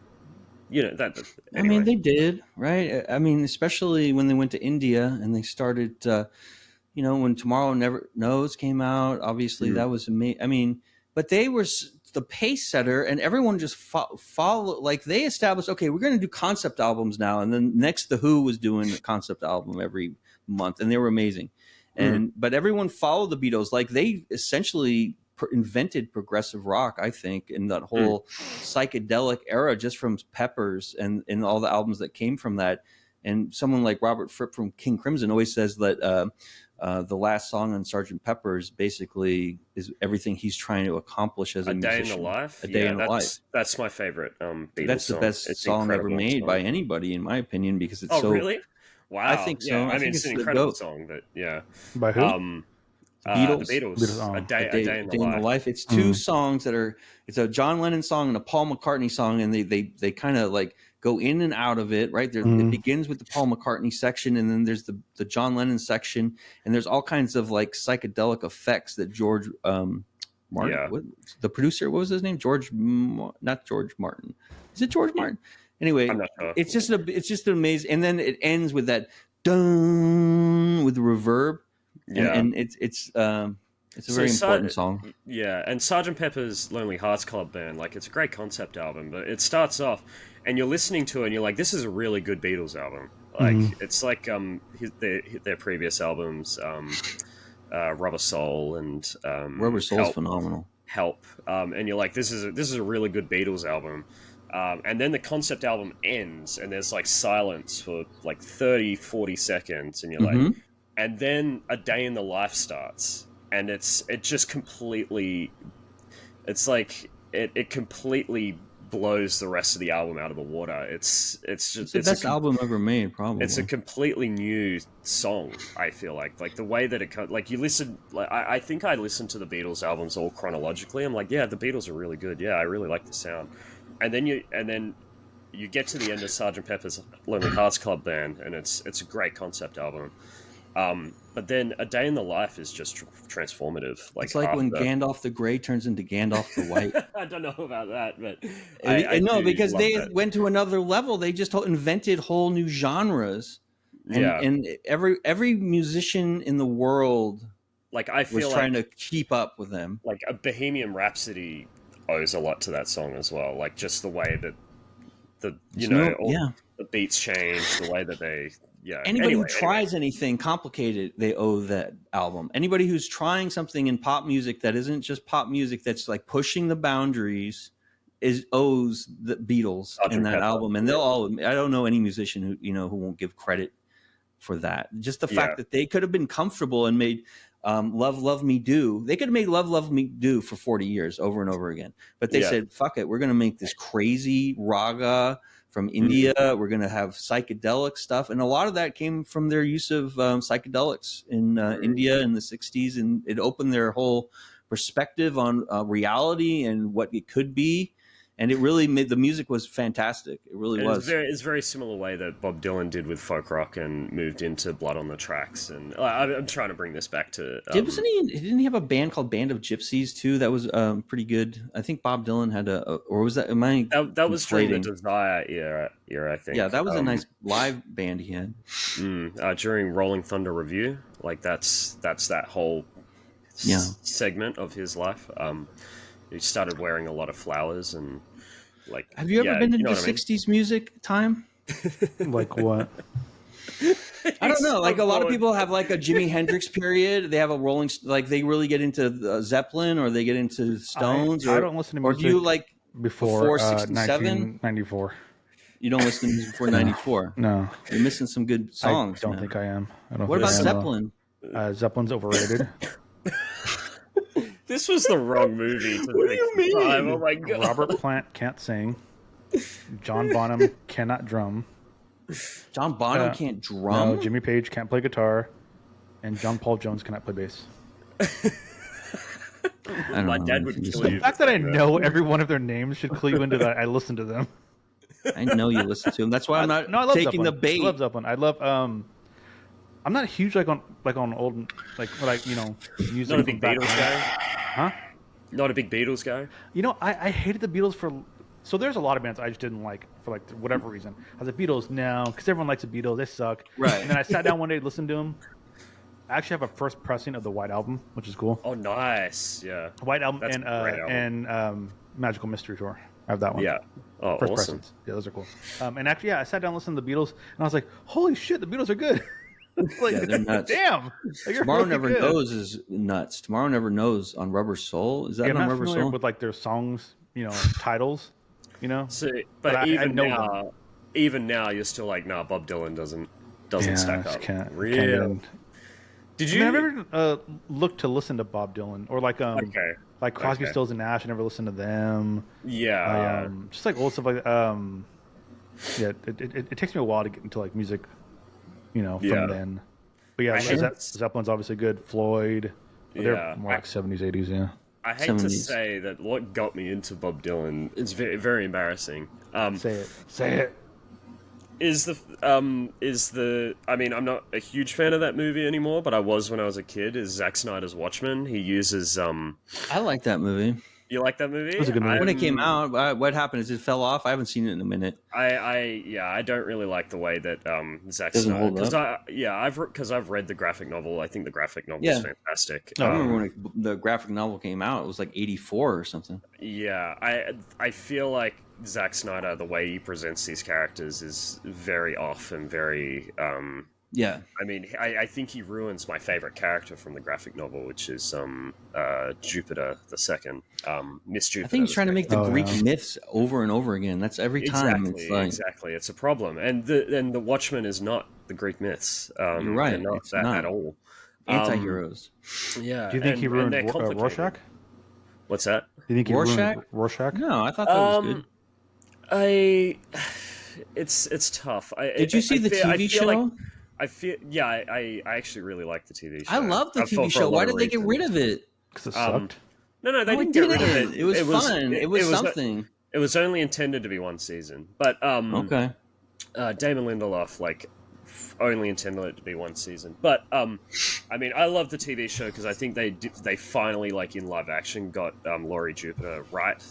you know, that, anyway. I mean, they did, right? I mean, especially when they went to India and they started, you know, when Tomorrow Never Knows came out, obviously that was amazing. I mean, but they were the pace setter, and everyone just follow. Like, they established, okay, we're going to do concept albums now, and then next, The Who was doing a concept album every month, and they were amazing. And but everyone followed the Beatles. Like, they essentially invented progressive rock, I think, in that whole psychedelic era, just from Peppers and all the albums that came from that. And someone like Robert Fripp from King Crimson always says that the last song on Sgt. Pepper's basically is everything he's trying to accomplish as a musician. Day in the Life? A Day in the Life. That's my favorite Beatles That's the best song ever made by anybody, in my opinion, because it's so... Oh, really? Wow. I think so. Yeah, I think it's an incredible song, but yeah. By who? Beatles. The Beatles. A Day in the Life. It's two songs that are... It's a John Lennon song and a Paul McCartney song, and they kind of like go in and out of it, right? It begins with the Paul McCartney section, and then there's the John Lennon section, and there's all kinds of like psychedelic effects that George Martin, the producer, what was his name? Not George Martin. Is it George Martin? Anyway, it's just amazing. And then it ends with that dun with the reverb. Yeah, and it's a very important song. Yeah, and Sgt. Pepper's Lonely Hearts Club Band, like, it's a great concept album, but it starts off and you're listening to it and you're like, this is a really good Beatles album. Like, it's like their previous albums, Rubber Soul and Rubber Soul's phenomenal. Help, and you're like, this is a really good Beatles album. And then the concept album ends and there's like silence for like 30-40 seconds, and you're like, and then A Day in the Life starts, and it completely blows the rest of the album out of the water. It's the best album ever made, probably. It's a completely new song, I feel like the way that it, like, you listen, like, I think I listened to the Beatles albums all chronologically. I'm like, yeah, the Beatles are really good. Yeah, I really like the sound. And then you get to the end of Sgt. Pepper's Lonely Hearts Club Band, and it's a great concept album. But then A Day in the Life is just transformative. Like, it's like when Gandalf the Grey turns into Gandalf the White. I don't know about that, but I know, because they went to another level. They just invented whole new genres, and every musician in the world, like, I feel was trying to keep up with them. Like, a Bohemian Rhapsody owes a lot to that song as well. Like, just the way that the beats change, the way that they. Yeah. Anybody who tries anything complicated, they owe that album. Anybody who's trying something in pop music that isn't just pop music, that's like pushing the boundaries, owes the Beatles in that album. And they'll all. I don't know any musician who won't give credit for that. Just the fact that they could have been comfortable and made Love Me Do. They could have made Love Me Do for 40 years over and over again. But they said, fuck it, we're going to make this crazy raga from India. We're going to have psychedelic stuff. And a lot of that came from their use of psychedelics in India in the 60s. And it opened their whole perspective on reality and what it could be. And it really made, the music was fantastic. It really was. It's very similar way that Bob Dylan did with folk rock and moved into Blood on the Tracks. And I'm trying to bring this back to... didn't he have a band called Band of Gypsies too? That was pretty good. I think Bob Dylan had or was that... That was during the Desire era, I think. Yeah, that was a nice live band he had. During Rolling Thunder Review. Like, that's that whole segment of his life. He started wearing a lot of flowers and... Like, have you ever been into 60s music time? Like what? I don't know. Like, a lot of people have like a Jimi Hendrix period. They have a rolling, like, they really get into Zeppelin, or they get into Stones. I don't listen to music. Or do you like before 67? 1994. You don't listen to music before 94? No. You're missing some good songs. I don't think I am. What about Zeppelin? Zeppelin's overrated. This was the wrong movie. What do you mean? Oh my God. Robert Plant can't sing. John Bonham cannot drum. John Bonham can't drum? No, Jimmy Page can't play guitar. And John Paul Jones cannot play bass. My dad would kill you. The fact that I know every one of their names should clue you into that I listen to them. I know you listen to him. That's why I'm not I love taking Zeppelin. the bait. I love Zeppelin. I love. I'm not huge on old music. Not a big back Beatles then. guy. Huh? Not a big Beatles guy. I hated the Beatles for. So there's a lot of bands I just didn't like for whatever reason. I was like, Beatles, no, because everyone likes the Beatles. They suck. Right. And then I sat down one day to listen to them. I actually have a first pressing of the White Album, which is cool. Oh, nice. Yeah. White Album. That's and a great album. and Magical Mystery Tour. I have that one. Yeah. Oh, First awesome. pressings. Yeah, those are cool. And actually, I sat down and listened to the Beatles, and I was like, holy shit, the Beatles are good. They're nuts. Damn. Tomorrow Never Knows is nuts. Tomorrow Never Knows on Rubber Soul. Is that I'm on not Rubber familiar Soul? with their songs, titles, So, But I even know now, you're still like, nah, Bob Dylan doesn't stack up. Can't Did you? I've never looked to listen to Bob Dylan or like Crosby, Okay. Stills and Nash. I never listened to them. Yeah. Just like old stuff like it takes me a while to get into music, from then. But yeah, Zeppelin's obviously good. Floyd, they're more like 70s, 80s. Yeah. I hate 70s. to say that what got me into Bob Dylan is very, very embarrassing. Say it. Is the I mean, I'm not a huge fan of that movie anymore, but I was when I was a kid. Is Zack Snyder's Watchmen? He uses I like that movie. You like that movie? It was a good movie. When it came out, what happened is it fell off. I haven't seen it in a minute. I don't really like the way that Zack Doesn't Snyder, hold up? I've read the graphic novel. I think the graphic novel is fantastic. I remember when the graphic novel came out. It was like 84 or something. Yeah, I feel like Zack Snyder, the way he presents these characters is very off and very Yeah. I mean, I think he ruins my favorite character from the graphic novel, which is Jupiter II, Miss Jupiter. I think he's trying to make the Greek yeah. myths over and over again. That's every time. Exactly. It's a problem, and the Watchmen is not the Greek myths. You're right. They're not It's that not. at all. Anti-heroes. Yeah. Do you think he ruined they're complicated. Rorschach? What's that? Do you think he Rorschach? ruined Rorschach? No, I thought that was good. It's tough. Did you see the TV show? I actually really like the TV show. I love the For TV a show. lot Why of did they get rid reasons. of it? Because it sucked. No, they No, didn't get rid of it. It was fun. It was something. It was only intended to be one season, but Okay. Damon Lindelof only intended it to be one season. But I mean, I love the TV show because I think they finally in live action got Laurie Jupiter right.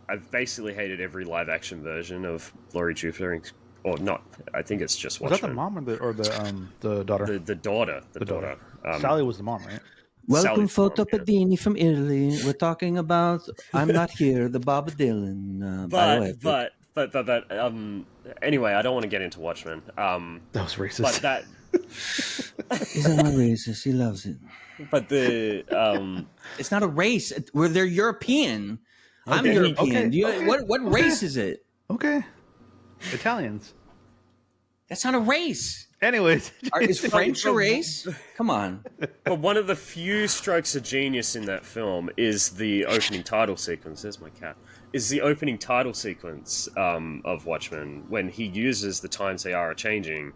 I've basically hated every live action version of Laurie Jupiter, or not. I think it's just Was Watchmen. that the mom or the daughter? The daughter. The daughter. Sally was the mom, right? Welcome, Sally's mom, Fotopadini from Italy. We're talking about "I'm Not Here," the Bob Dylan bioepic. But anyway, I don't want to get into Watchmen. That was racist. But that. He's not racist. He loves it. But the It's not a race. They're European. I'm Okay. European. Okay. What race is it? Okay. Italians. That's not a race. Anyways, Is French a race? Come on. But one of the few strokes of genius in that film is the opening title sequence. There's my cat. Is the opening title sequence of Watchmen when he uses the times they are changing.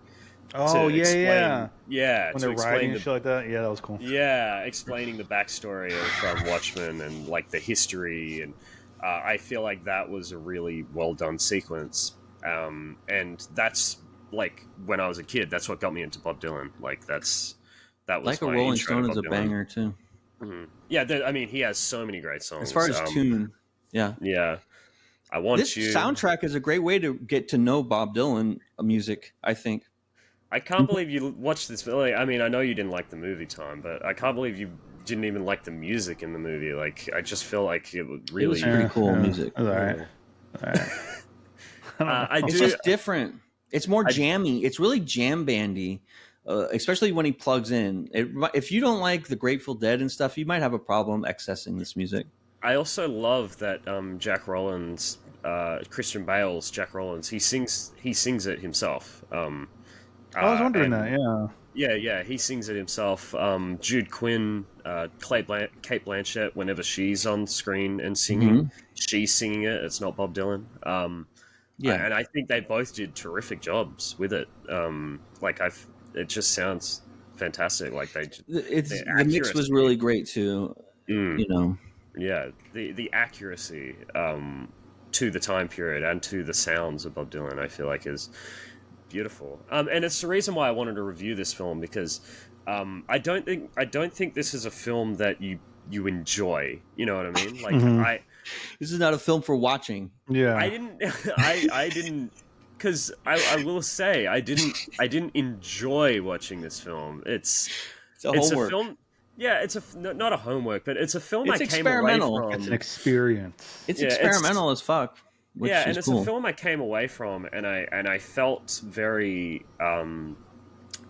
Oh to yeah, explain, yeah. Yeah, When to they're explain riding and shit like that. Yeah, that was cool. Yeah, explaining the backstory of Watchmen and the history, and I feel like that was a really well done sequence. And that's when I was a kid, that's what got me into Bob Dylan. That was Like a my Rolling intro to Stone is a Bob Dylan. banger too. Mm-hmm. Yeah, I mean, he has so many great songs. As far as tune, yeah. Yeah, I Want This You. soundtrack is a great way to get to know Bob Dylan music, I think. I can't believe you watched this. I mean, I know you didn't like the movie, Tom, but I can't believe you didn't even like the music in the movie. I just feel like it was really. It was pretty cool music. All right. It's just different. It's more jammy. It's really jam bandy, especially when he plugs in. If you don't like the Grateful Dead and stuff, you might have a problem accessing this music. I also love that Jack Rowlands, Christian Bale's Jack Rowlands, he sings it himself. I was wondering that. Yeah. Yeah, he sings it himself. Jude Quinn, Kate Blanchett, whenever she's on screen and singing, she's singing it. It's not Bob Dylan. And I think they both did terrific jobs with it. It just sounds fantastic. The mix was really great too. You know. Yeah, the accuracy to the time period and to the sounds of Bob Dylan, I feel like is beautiful. And it's the reason why I wanted to review this film, because I don't think this is a film that you enjoy. You know what I mean? Like this is not a film for watching. Yeah, I didn't, because I will say I didn't enjoy watching this film. It's homework. a film. Yeah, it's not a homework, but it's a film It's I came away from. it's an experience. It's experimental as fuck. Yeah, and it's cool. a film I came away from, and I felt very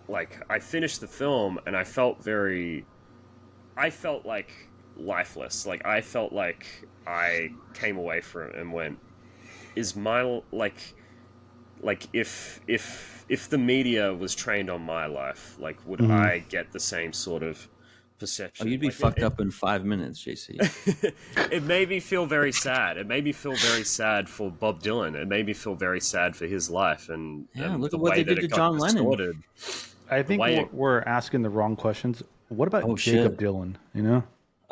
like I finished the film, and I felt like lifeless. Like I felt like I came away from it and went, is my like if the media was trained on my life, like would I get the same sort of perception? Oh, you'd be fucked up in 5 minutes, JC. It made me feel very sad. It made me feel very sad for Bob Dylan. It made me feel very sad for his life. And look at what they did to John Lennon. I think we're asking the wrong questions. What about Jacob Dylan? You know?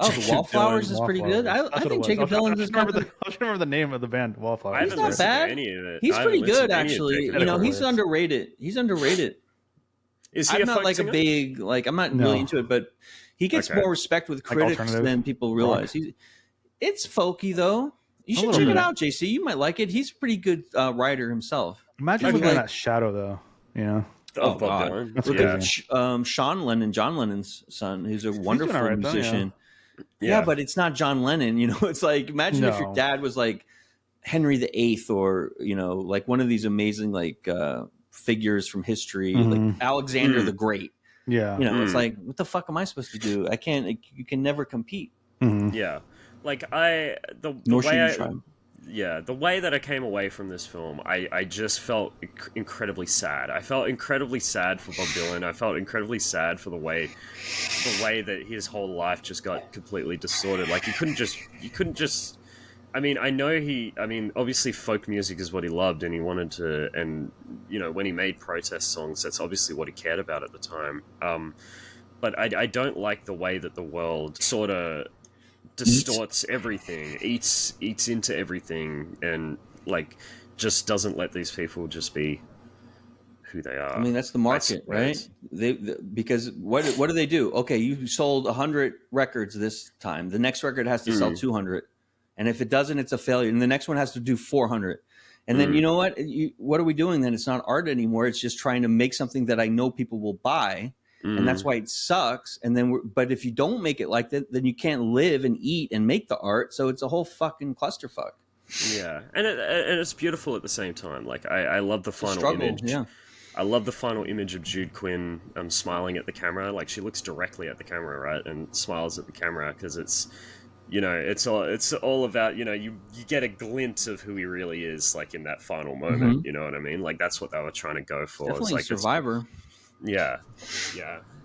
Oh, the Wallflowers is pretty good. I think Jacob Dylan is kind of... I should remember the name of the band, Wallflowers. He's not bad. He's pretty good, actually. You know, he's underrated. Is he I'm not like singer? A big... Like, I'm not really into it, but he gets more respect with critics than people realize. It's folky, though. You should check it out, JC. You might like it. He's a pretty good writer himself. Imagine looking at that shadow, though. Yeah. Oh, God. Look at Sean Lennon, John Lennon's son, who's a wonderful musician. Yeah, but it's not John Lennon. You know, it's like, imagine if your dad was like Henry VIII, or, you know, like one of these amazing, like, figures from history, like Alexander the Great. Yeah. You know, it's like, what the fuck am I supposed to do? You can never compete. Yeah. Like the way that I came away from this film, I just felt incredibly sad. I felt incredibly sad for Bob Dylan. I felt incredibly sad for the way that his whole life just got completely distorted. Like you couldn't just. I mean, obviously folk music is what he loved, and he wanted to, and you know, when he made protest songs, that's obviously what he cared about at the time. But I don't like the way that the world sort of distorts everything, eats into everything, and like just doesn't let these people just be who they are. I mean, that's the market, right? Because what do they do? Okay, you sold 100 records this time. The next record has to sell 200, and if it doesn't, it's a failure. And the next one has to do 400. And then you know what? What are we doing then? It's not art anymore. It's just trying to make something that I know people will buy. And that's why it sucks. And then, but if you don't make it like that, then you can't live and eat and make the art. So it's a whole fucking clusterfuck. Yeah, and it's beautiful at the same time. Like I love the final image. Yeah, I love the final image of Jude Quinn smiling at the camera. Like she looks directly at the camera, right, and smiles at the camera because it's, you know, it's all about, you know, you get a glimpse of who he really is, like in that final moment. You know what I mean? Like that's what they were trying to go for. Definitely like a survivor. Yeah.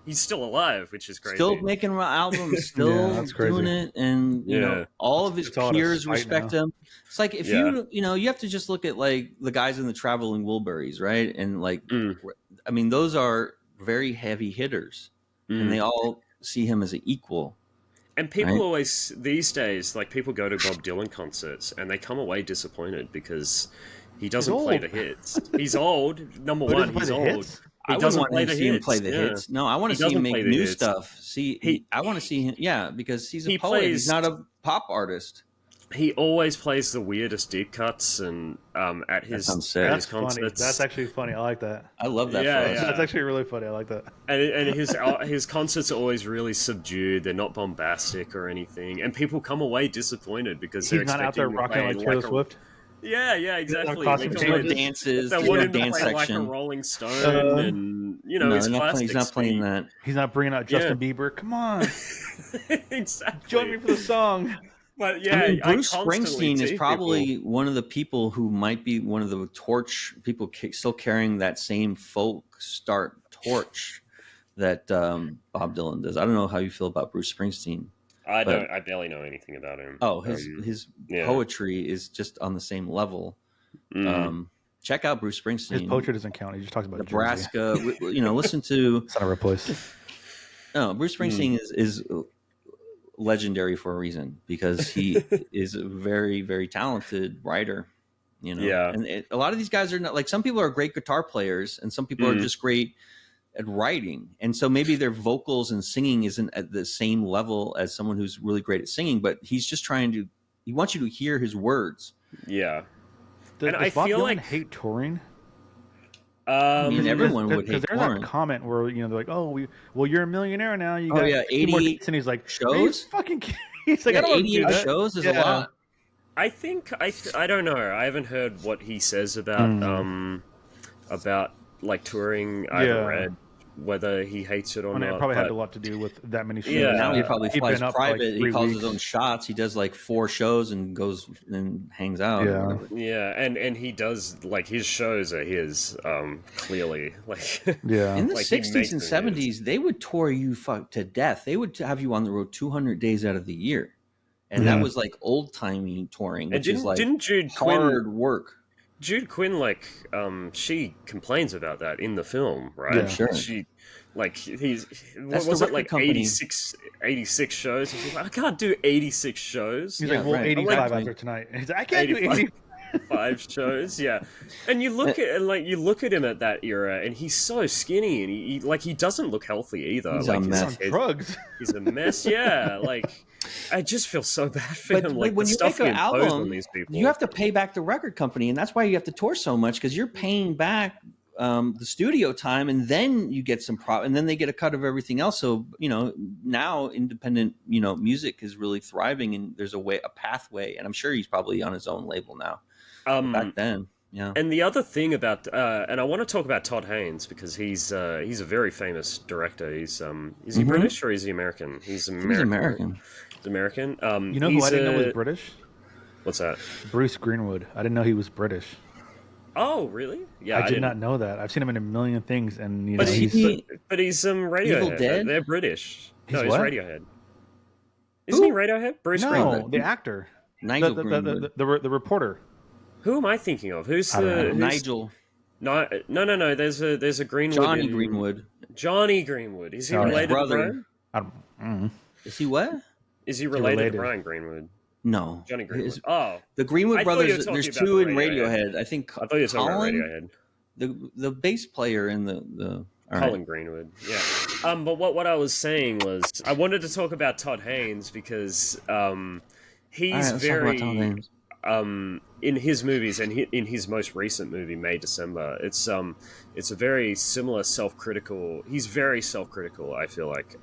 He's still alive, which is crazy. Still making albums, still doing it, and you know, all of his peers respect him. It's like if you have to just look at like the guys in the Traveling Wilburys, right? And like, I mean, those are very heavy hitters, and they all see him as an equal. And people always these days, like people go to Bob Dylan concerts and they come away disappointed because he doesn't play the hits. He's old. Number one, he's old. I wouldn't want to see him play the hits. No, I want to see him make new stuff. I want to see him, because he's a poet. He's not a pop artist. He always plays the weirdest deep cuts, and at his concerts. Funny. That's actually funny. I like that. I love that. That's actually really funny. I like that. And his concerts are always really subdued. They're not bombastic or anything, and people come away disappointed because he's not out there rocking like Taylor Swift. Yeah, exactly. Dances. They want him to play like a Rolling Stone, and you know, he's not playing that. He's not bringing out Justin Bieber. Come on, exactly. Join me for the song. But yeah, I mean, Bruce Springsteen is probably one of the people who might be one of the torch people still carrying that same folk start torch that Bob Dylan does. I don't know how you feel about Bruce Springsteen. I barely know anything about him. Oh, his poetry is just on the same level. Check out Bruce Springsteen. His poetry doesn't count. He just talks about Nebraska. Listen to. It's not a real place. No, Bruce Springsteen is legendary for a reason, because he is a very, very talented writer. And a lot of these guys are not, like, some people are great guitar players and some people are just great at writing, and so maybe their vocals and singing isn't at the same level as someone who's really great at singing, but he's just he wants you to hear his words. Does Bob Dylan hate touring? I mean, everyone would hate there's touring. that comment where they're like, "Oh, you're a millionaire now. You got 88 and he's like, shows. Fucking kidding? He's like, 88 shows is a lot. I think I don't know. I haven't heard what he says about like touring. I haven't read whether he hates it or not. It probably had a lot to do with that many shows. Yeah, now he probably flies private. Like he calls weeks. his own shots. He does like 4 shows and goes and hangs out. And he does, like, his shows are his, clearly, like, in the like 60s and 70s, they would tour you to death. They would have you on the road 200 days out of the year, and that was like old timey touring, which is like hard work. Jude Quinn, like, she complains about that in the film, right? Yeah, sure. She, like, what was it, like, 86 shows? He's like, I can't do 86 shows. He's like, well, 85 after tonight. He's like, I can't do 85 shows, And you look at him at that era, and he's so skinny, and he doesn't look healthy either. He's like, a mess. He's on drugs. He's a mess, like... I just feel so bad for him. Like, when the you stuff make an he imposed album, on these people. you have to pay back the record company, and that's why you have to tour so much, because you're paying back the studio time, and then you get some and then they get a cut of everything else. So now independent music is really thriving, and there's a pathway. And I'm sure he's probably on his own label now. Back then. Yeah. And the other thing about, and I want to talk about Todd Haynes, because he's a very famous director. He's is he British or is he American? He's American. He's American. He's American. You know who I didn't know was British? What's that? Bruce Greenwood. I didn't know he was British. Oh, really? Yeah, I did not know that. I've seen him in a million things, and but he's Radiohead. Evil Dead? They're British. He's he's what? Radiohead. Isn't he Radiohead? Bruce Greenwood. The actor. Nigel Greenwood. The reporter. Who am I thinking of? Who's Nigel? No. There's a Greenwood. Johnny Greenwood. Johnny Greenwood. Is he related to Brian? Is he what? Is he related to Brian Greenwood? No. Johnny Greenwood. The Greenwood brothers. There's 2 in Radiohead. I think. I thought you were talking about Radiohead. The bass player in the Colin Greenwood. Yeah. But what I was saying was, I wanted to talk about Todd Haynes because he's very in his movies, and in his most recent movie, May December, it's a very similar self-critical. He's very self-critical. I feel like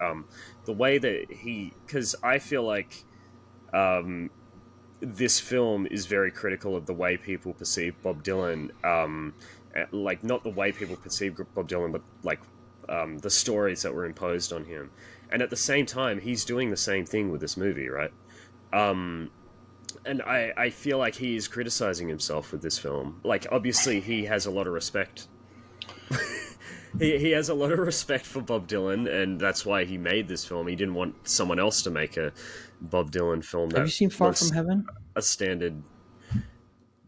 the way that because I feel like this film is very critical of the way people perceive Bob Dylan. Like, not the way people perceive Bob Dylan, but like the stories that were imposed on him. And at the same time, he's doing the same thing with this movie, right? And I feel like he is criticizing himself with this film. Like, obviously, he has a lot of respect. He has a lot of respect for Bob Dylan, and that's why he made this film. He didn't want someone else to make a Bob Dylan film. Have you seen Far From Heaven? A standard.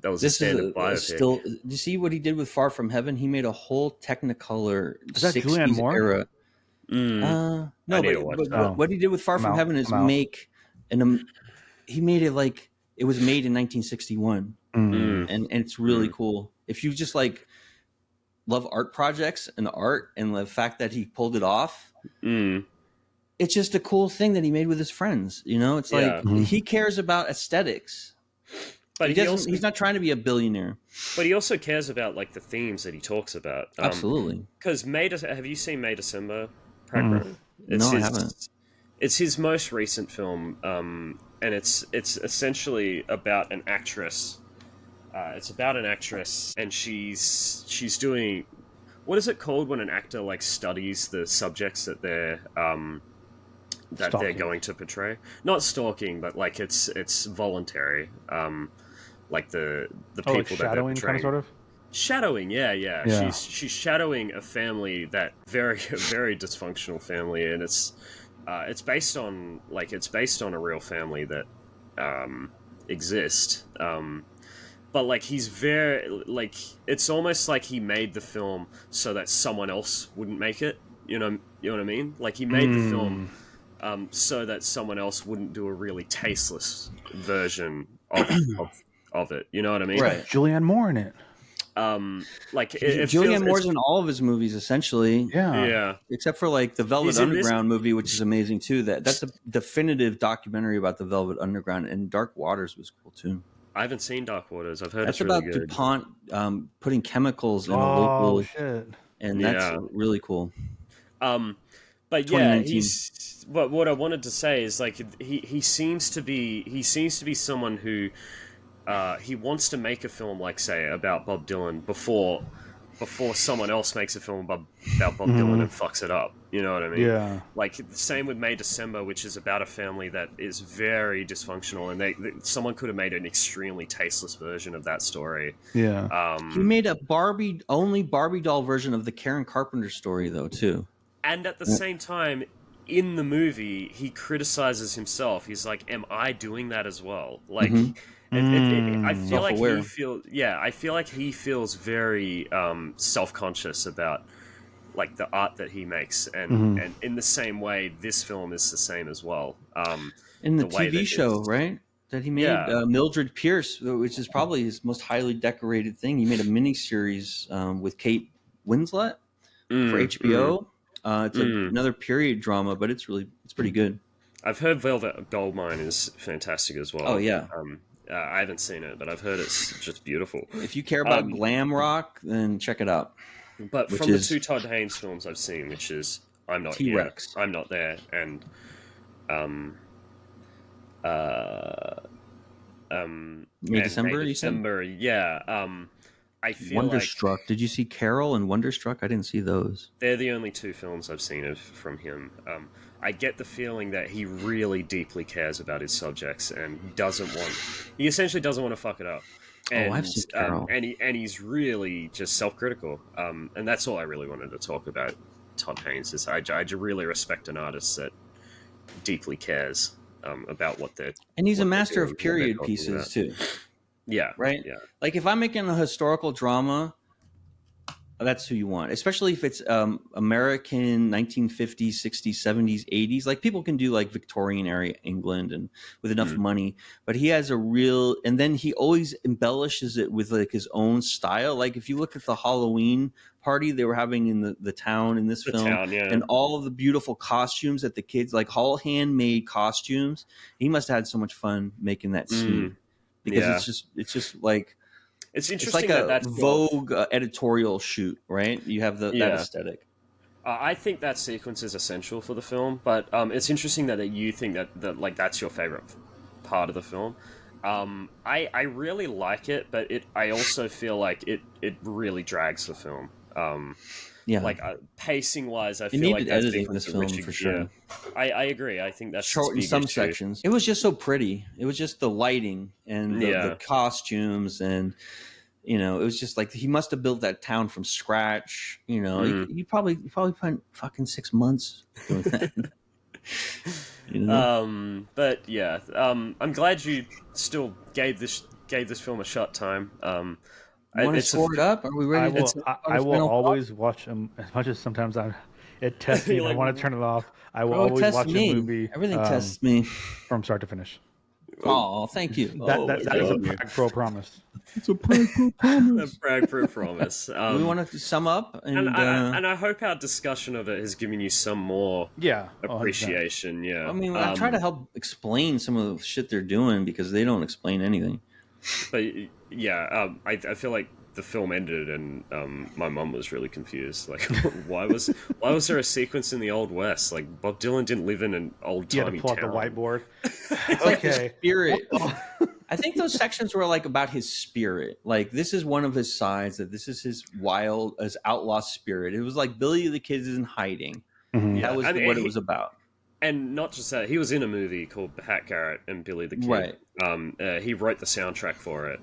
That was a standard biopic. Do you see what he did with Far From Heaven? He made a whole Technicolor 60s era. No, but what he did with Far From Heaven is he made it like it was made in 1961, and it's really cool. If you just like love art projects and art and the fact that he pulled it off, it's just a cool thing that he made with his friends. It's like he cares about aesthetics. But he's not trying to be a billionaire. But he also cares about like the themes that he talks about. Absolutely. Because have you seen May December? Pragpro? No, I haven't. It's his most recent film, and it's essentially about an actress. It's about an actress, and she's doing, what is it called when an actor like studies the subjects that they're going to portray? Not stalking, but like it's voluntary. Like the people like that shadowing, they're kind of, sort of. Shadowing, yeah. She's shadowing a family, that very very dysfunctional family, and it's based on a real family that exist. But like he's very like, it's almost like he made the film so that someone else wouldn't make it. You know what I mean? Like he made the film so that someone else wouldn't do a really tasteless version of it. You know what I mean? Right. Julianne Moore in it. Julianne Moore's in all of his movies essentially. Yeah. Except for like the Velvet Underground movie, which is amazing too. That's a definitive documentary about the Velvet Underground, and Dark Waters was cool too. I haven't seen Dark Waters. I've heard that's it's really about good. DuPont putting chemicals in a local shit. And that's really cool. But yeah, what I wanted to say is like he seems to be someone who he wants to make a film like say about Bob Dylan before someone else makes a film about Bob Dylan and fucks it up. You know what I mean? Yeah. Like the same with May December, which is about a family that is very dysfunctional, and someone could have made an extremely tasteless version of that story. Yeah. He made a only Barbie doll version of the Karen Carpenter story though too. And at the same time, in the movie, he criticizes himself. He's like, "Am I doing that as well?" Like, I feel like he feels very self-conscious about like the art that he makes, and in the same way, this film is the same as well. In the TV show, right? That he made, Mildred Pierce, which is probably his most highly decorated thing. He made a miniseries with Kate Winslet for HBO. It's another period drama, but it's pretty good. I've heard Velvet Goldmine is fantastic as well. Oh yeah. I haven't seen it, but I've heard it's just beautiful. If you care about glam rock, then check it out. But from the two Todd Haynes films I've seen, which is I'm Not T-Rex. Here, I'm Not There, and May December, you said? Yeah. I feel Wonderstruck. Did you see Carol and Wonderstruck? I didn't see those. They're the only two films I've seen from him. I get the feeling that he really deeply cares about his subjects and he essentially doesn't want to fuck it up. And, I've seen Carol. And he's really just self-critical. And that's all I really wanted to talk about Todd Haynes is I really respect an artist that deeply cares about what they're... And he's a master of period pieces too. Yeah. Right? Yeah. Like if I'm making a historical drama, that's who you want. Especially if it's American 1950s, 60s, 70s, 80s. Like people can do like Victorian era England and with enough money. But he has and then he always embellishes it with like his own style. Like if you look at the Halloween party they were having in the town in this film, and all of the beautiful costumes that the kids, like all handmade costumes. He must have had so much fun making that scene. Because it's just like it's like a Vogue editorial shoot, right? You have that aesthetic. I think that sequence is essential for the film, but it's interesting that you think that like that's your favorite part of the film. I really like it, but I also feel like it really drags the film. Like pacing wise, I feel like that's editing this film for sure. Yeah. I agree. I think that's short in some sections. It was just so pretty. It was just the lighting and the costumes, and it was just like he must have built that town from scratch. He probably spent fucking 6 months doing that. But yeah, I'm glad you still gave this film a shot time. You want to score it up? Are we ready? I will always watch them as much as sometimes it tests me. I want to turn it off. I will always watch a movie. Everything tests me from start to finish. Oh, thank you. That is a Pragpro promise. It's a Pragpro promise. A Pragpro promise. We want to sum up, and I hope our discussion of it has given you some more appreciation. 100%. Yeah, I mean, I try to help explain some of the shit they're doing because they don't explain anything. But yeah, I feel like the film ended and my mum was really confused. Like, why was there a sequence in the Old West? Like, Bob Dylan didn't live in an old-timey town. You had to pull out the whiteboard. It's like his spirit. I think those sections were like about his spirit. Like, this is one of his sides, that this is his outlaw spirit. It was like Billy the Kid is in hiding. Mm-hmm. That was what it was about. And not just that, he was in a movie called Hat Garrett and Billy the Kid. Right. He wrote the soundtrack for it.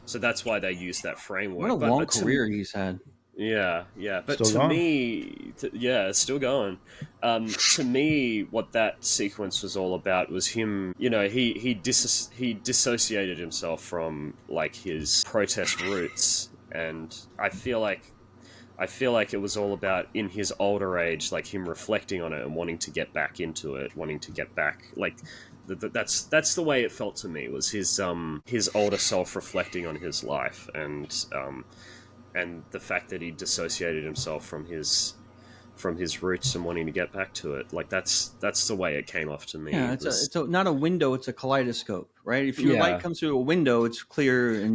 So that's why they used that framework. What a long career he's had. Yeah. But to me, it's still going. To me, what that sequence was all about was him, he dissociated himself from like his protest roots. And I feel like I feel like it was all about in his older age, like him reflecting on it and wanting to get back into it, wanting to get back, like that's the way it felt to me, was his older self reflecting on his life, and the fact that he dissociated himself from his roots and wanting to get back to it. Like that's the way it came off to me. Yeah, it's not a window; it's a kaleidoscope, right? If your light comes through a window, it's clear,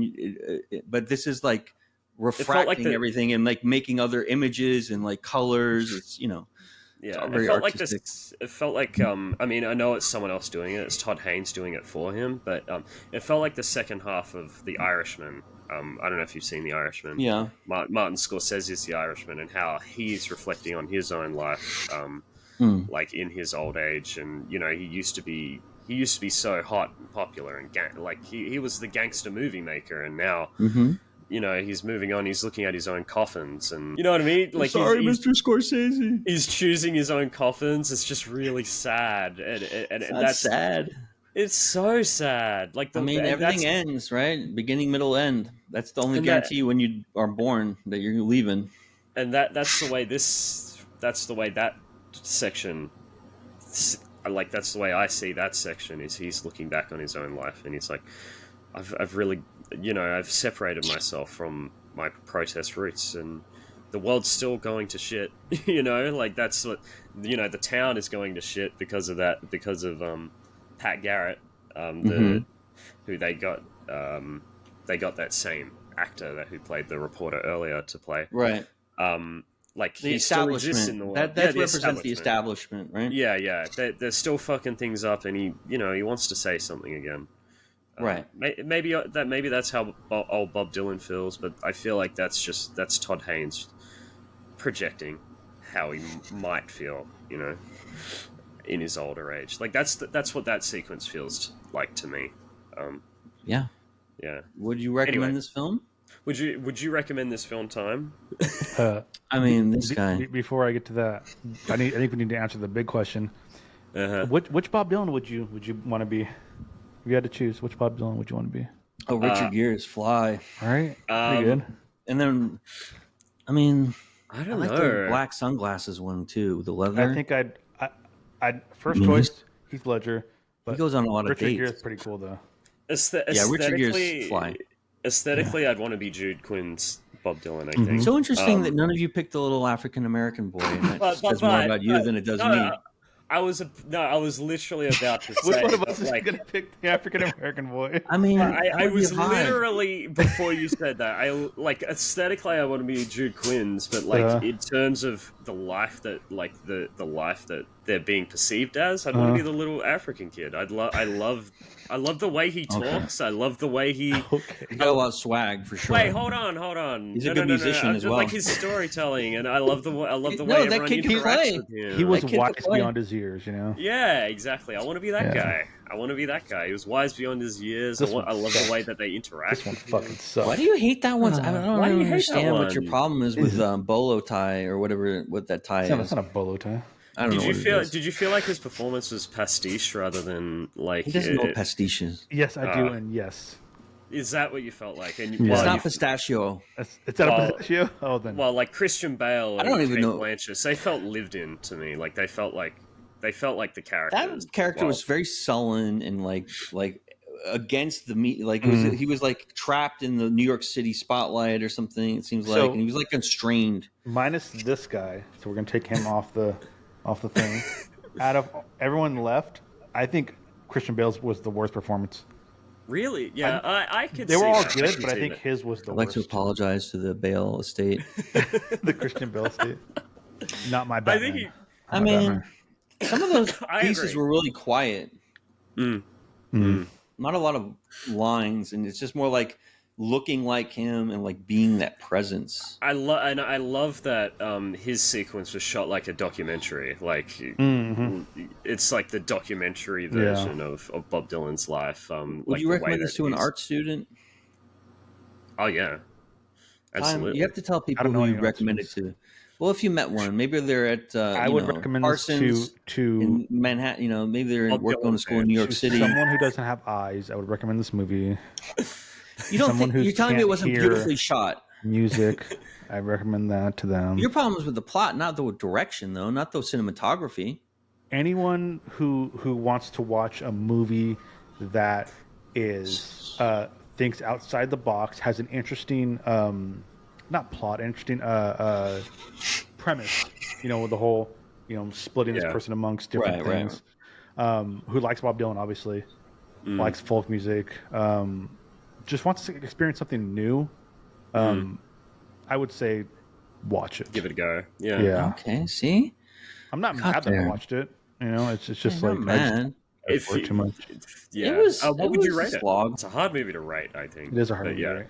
but this is like refracting everything and like making other images and like colors. It's yeah, it felt like this. It felt like I mean, I know it's someone else doing it. It's Todd Haynes doing it for him, but it felt like the second half of The Irishman. I don't know if you've seen The Irishman. Yeah, Martin Scorsese's The Irishman, and how he's reflecting on his own life, like in his old age, and he used to be so hot and popular, and like he was the gangster movie maker, and now. Mm-hmm. He's moving on. He's looking at his own coffins, and you know what I mean. Like, sorry, Mr. Scorsese. He's choosing his own coffins. It's just really sad, and that's sad. It's so sad. Like, everything ends, right? Beginning, middle, end. That's the only guarantee when you are born that you're leaving. And that's the way that section. Like, that's the way I see that section. Is he's looking back on his own life, and he's like, I've really. I've separated myself from my protest roots, and the world's still going to shit. Like that's what the town is going to shit because of that. Because of Pat Garrett, who they got that same actor who played the reporter earlier to play. Right. Like the he still exists establishment. in the world. That represents the establishment, right? Yeah. They're still fucking things up, and he wants to say something again. Right. Maybe that's how old Bob Dylan feels, but I feel like that's Todd Haynes projecting how he might feel, in his older age. Like that's what that sequence feels like to me. Yeah. Would you recommend this film? Would you recommend this film, Time? I mean, this guy. Before I get to that, I think we need to answer the big question. Which Bob Dylan would you want to be? If you had to choose, which Bob Dylan would you want to be? Oh, Richard Gere's Fly. All right, pretty good. And then, I mean, I don't know. The black sunglasses one too, the leather. I think I'd first choice Heath Ledger, but he goes on a lot of dates. Richard Gere's pretty cool though. Richard Gere's Fly. Aesthetically, I'd want to be Jude Quinn's Bob Dylan. I think. So interesting that none of you picked the little African American boy. And that says more about you than it does me. I was literally about to say. Which one of us is going to pick the African American boy? I mean, I was literally before you said that. I like aesthetically, I want to be Jude Quinn's, but like in terms of the life that the life that they're being perceived as, I'd want to be the little African kid. I love the way he talks. I love the way he. He got a lot of swag for sure. Wait, hold on. He's a good musician as well. Like his storytelling, and I love the way that everyone kid interacts with him. He was wise beyond his years, Yeah, exactly. I want to be that guy. He was wise beyond his years. I love the way that they interact. This one fucking sucks. Why do you hate that one? I don't understand what your problem is with bolo tie or whatever. What that tie is? It's not a bolo tie. I don't know. Did you feel like his performance was pastiche rather than like? He doesn't know what pastiche is. Yes, I do, and yes. Is that what you felt like? And it's not pistachio. It's not a pistachio. Oh, then. Well, like Christian Bale and I don't even know. Blanchett, they felt lived in to me. Like they felt like the characters. That character was very sullen and like against the meat. Like he was like trapped in the New York City spotlight or something. It seems like, and he was like constrained. Minus this guy, so we're gonna take him off the thing. Out of everyone left, I think Christian Bale's was the worst performance. Really? Yeah, I could. They were all good, but I think his was the worst. I'd like to apologize to the Bale estate, the Christian Bale estate. Not my Batman. I mean, some of those pieces were really quiet. Not a lot of lines, and it's just more like looking like him and like being that presence. I love that his sequence was shot like a documentary. Like it's like the documentary version of Bob Dylan's life. Would you recommend this to an art student? Oh yeah, absolutely. You have to tell people who you recommend it to. Well, if you met one, maybe they're at I would recommend Parsons this to in Manhattan. Maybe they're going to school in New York City. Someone who doesn't have eyes, I would recommend this movie. You don't think you're telling me it wasn't beautifully shot? Music. I recommend that to them. Your problem is with the plot, not the direction, though, not the cinematography. Anyone who wants to watch a movie that is thinks outside the box, has an interesting not plot, interesting premise, with the whole splitting this person amongst different things. Who likes Bob Dylan, obviously, likes folk music, just wants to experience something new. I would say watch it. Give it a go. Yeah. Okay. See, I'm not mad that I watched it. It's just like man. If you, too much. Yeah. What would you rate it? It's a hard movie to rate, I think. It is a hard movie to rate.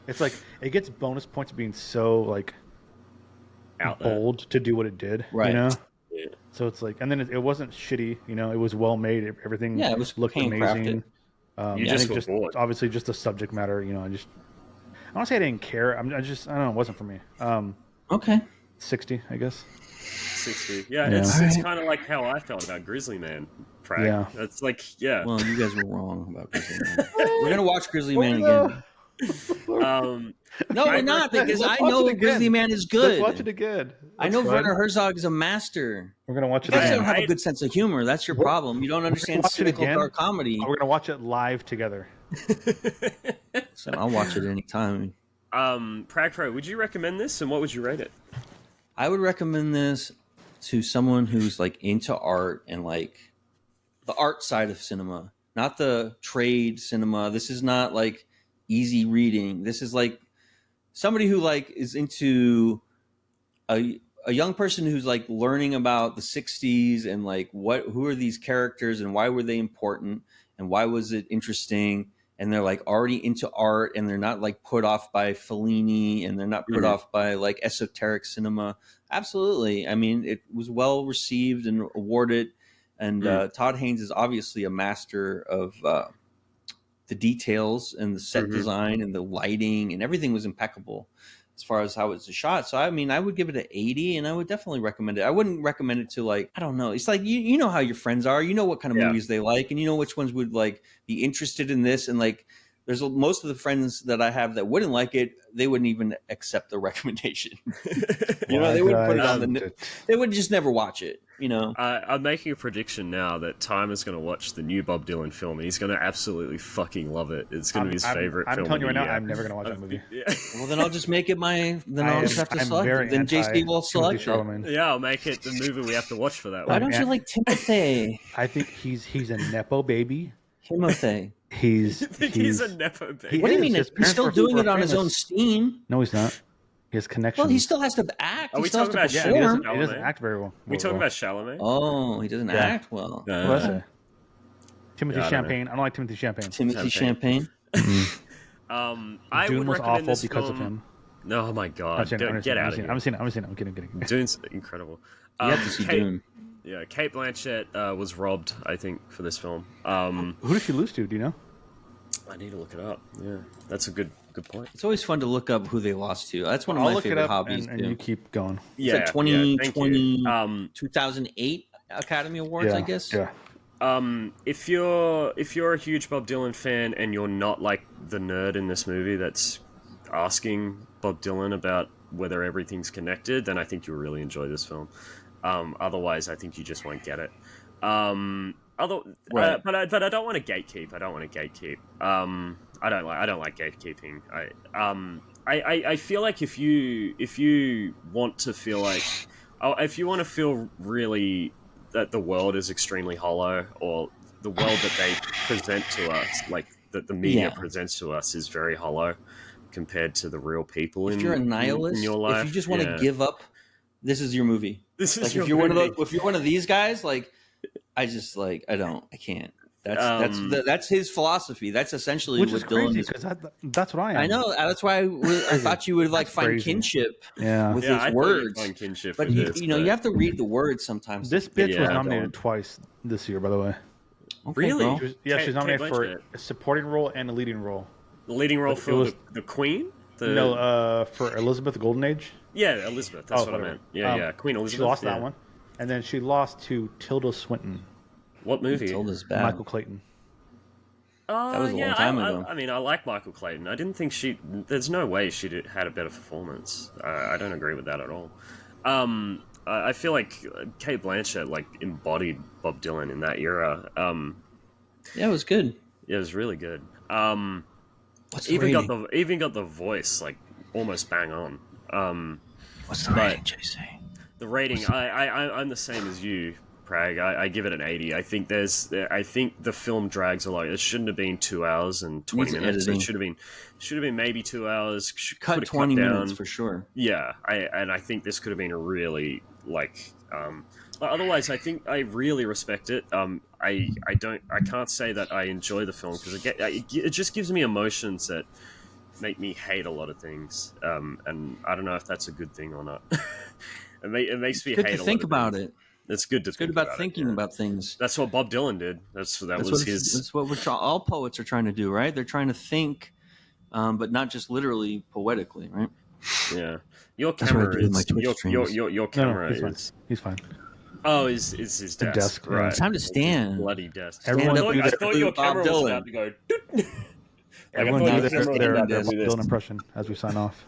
It's like it gets bonus points being so like out bold to do what it did. Right. Yeah. So it's like, and then it wasn't shitty. It was well made. Everything. It was looked amazing. You just bored. Obviously just the subject matter. I don't want to say I didn't care. I don't know. It wasn't for me. Okay. 60, I guess. 60. Yeah. It's kind of like how I felt about Grizzly Man. Prag. Yeah. It's like, Well, you guys were wrong about Grizzly Man. We're gonna watch Grizzly Man again. No, we're not, because I know Grizzly Man is good. Let's watch it again. I know Werner Herzog is a master. We're gonna watch it again. again. You guys don't have a good sense of humor. That's your problem. You don't understand cynical dark comedy. We're gonna watch it live together. So I'll watch it anytime. Pragpro, would you recommend this, and what would you rate it? I would recommend this to someone who's like into art and like the art side of cinema, not the trade cinema. This is not like easy reading. This is like somebody who like is into a young person who's like learning about the 60s and like who are these characters and why were they important and why was it interesting, and they're like already into art and they're not like put off by Fellini and they're not put off by like esoteric cinema. Absolutely. I mean, it was well received and awarded, and Todd Haynes is obviously a master of the details and the set design and the lighting, and everything was impeccable as far as how it's shot. So I mean, I would give it an 80, and I would definitely recommend it. I wouldn't recommend it to like, I don't know. It's like you know how your friends are. You know what kind of movies they like, and you know which ones would like be interested in this. And like, there's most of the friends that I have that wouldn't like it. They wouldn't even accept the recommendation. They wouldn't put it on they would just never watch it. I'm making a prediction now that Time is going to watch the new Bob Dylan film, and he's going to absolutely fucking love it. It's going to be his favorite film. I'm telling you right now, I'm never going to watch that movie. Well, then I'll just make it I'll just have to select it. Then JC will select it. Yeah, I'll make it the movie we have to watch for that. Why don't you like Timothy? I think he's a nepo baby. Timothy. He's a nepo baby. What do you mean? He's still doing it on his own steam. No, he's not. He has connections. Well, he still has to act. Are we talking about he doesn't act very well. We talking about Chalamet? Oh, he doesn't act well. Timothy Champagne. I don't like Timothy Champagne. Timothy Champagne. I Dune would was recommend awful this because film. of him. No, oh my god! Get out of here! I'm seeing it. I'm kidding. Dune's incredible. You have to see Dune. Yeah, Cate Blanchett was robbed, I think, for this film. Who did she lose to? Do you know? I need to look it up. Yeah, that's a good point. It's always fun to look up who they lost to. That's one of my favorite hobbies. And you keep going. Yeah, it's like 2008 Academy Awards, I guess. Yeah. If you're a huge Bob Dylan fan and you're not like the nerd in this movie that's asking Bob Dylan about whether everything's connected, then I think you'll really enjoy this film. Otherwise, I think you just won't get it. But I don't want to gatekeep. I don't like gatekeeping. I feel like if you want to feel like, if you want to feel really that the world is extremely hollow, or the world that they present to us, like that the media presents to us, is very hollow compared to the real people in your life. If you just want to give up, this is your movie. This is if you're one of these guys, like I can't. That's his philosophy. That's essentially what Dylan is. That's what I am. I know. That's why I thought you would find kinship with his words. Find kinship but you have to read the words sometimes. This bitch was nominated twice this year, by the way. Okay, really? She's nominated for a supporting role and a leading role. The leading role for the Queen? For Elizabeth Golden Age. Yeah, Elizabeth. That's what I meant. Yeah, Queen Elizabeth. She lost that one, and then she lost to Tilda Swinton. What movie? Tilda's bad. Michael Clayton. That was a long Yeah, time ago. I mean, I like Michael Clayton. I didn't think there's no way had a better performance. I don't agree with that at all. I feel like Kate Blanchett like embodied Bob Dylan in that era. Yeah, it was good. Yeah, it was really good. What's the rating? Even got the voice like almost bang on. What's the rating, JC? The rating, I'm the same as you, Prag. I give it an 80. I think the film drags a lot. It shouldn't have been 2 hours and 20 minutes. Editing. It should have been maybe 2 hours. Cut 20 minutes for sure. Yeah, I think this could have been a really like. But otherwise, I think I really respect it. I can't say that I enjoy the film because it just gives me emotions that make me hate a lot of things. And I don't know if that's a good thing or not. It makes me hate a lot of things. Good to think about it. It's good to think about thinking about things. That's what Bob Dylan did. That's what all poets are trying to do, right? They're trying to think, but not just literally poetically, right? Yeah. Your camera is your camera is. He's fine. Oh, is his desk? Right. It's time to stand. Bloody desk. Everyone I thought your camera was about to go. Everyone do their Dylan impression as we sign off.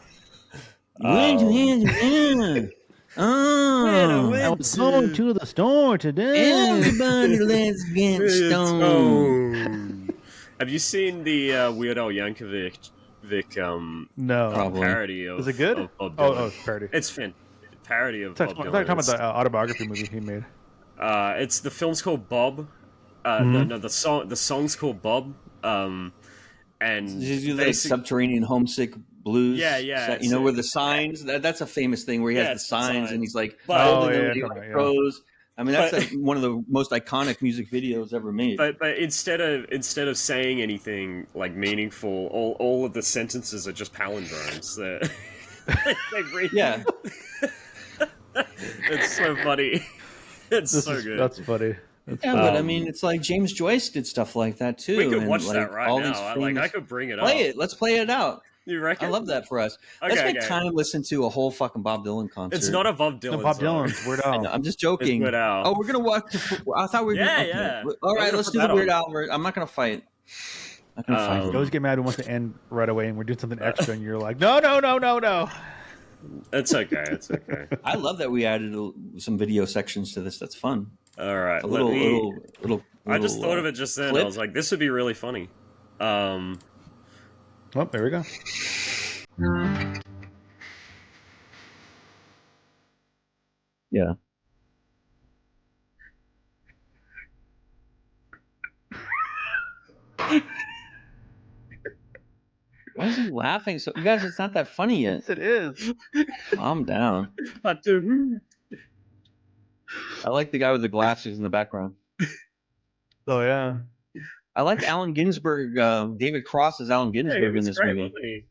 Where's your hands? I was going to the store today. Everybody, let's get stoned. Have you seen the Weird Al Yankovic no parody of? Is it good? It's parody. It's parody of Bob Dylan. I'm talking about the autobiography movie he made. It's the film's called Bob. No, the song's called Bob. And did you do like Subterranean Homesick Blues? Yeah. You know where the signs? That's a famous thing where he has the signs and he's like holding them pros. I mean, that's like one of the most iconic music videos ever made. But instead of saying anything like meaningful, all of the sentences are just palindromes. They read. Yeah. It's so funny. It's so good. That's funny. But I mean, it's like James Joyce did stuff like that too. We could watch that right now. I could bring it up. Play it. Let's play it out. You reckon? I love that for us. Let's make time to listen to a whole fucking Bob Dylan concert. It's not a Bob Dylan. Bob Dylan's Weird Al. I'm just joking. Weird Al. Oh, we're gonna watch. I thought we were. Yeah. All right, let's do the Weird Al. I'm not gonna fight. You always get mad when wants to end right away, and we're doing something extra, and you're like, no. It's okay. It's okay. I love that we added some video sections to this. That's fun. All right, little. I just thought of it just then. Clip. I was like, this would be really funny. Well, there we go. Yeah. Why is he laughing? So, you guys, it's not that funny yet. Yes, it is. Calm down. I like the guy with the glasses in the background. Oh yeah. I like Allen Ginsberg. David Cross is Allen Ginsberg in this movie.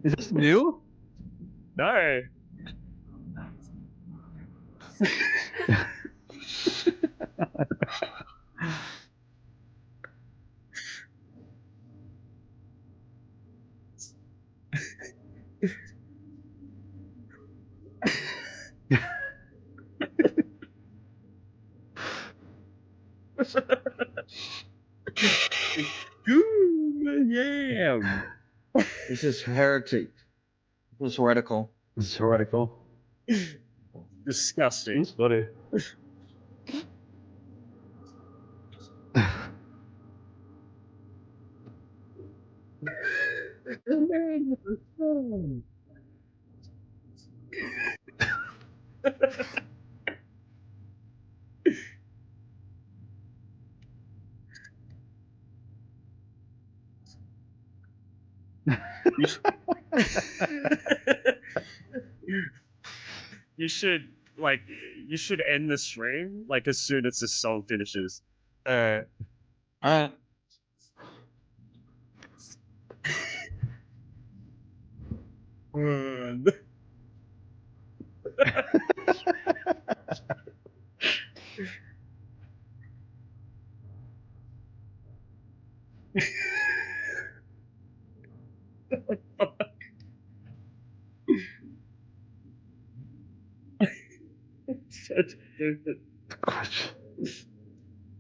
Is this new? No. Yeah. This is heretic. This is heretical. It's heretical. Disgusting. It's funny. You should end the stream like as soon as this song finishes. All right.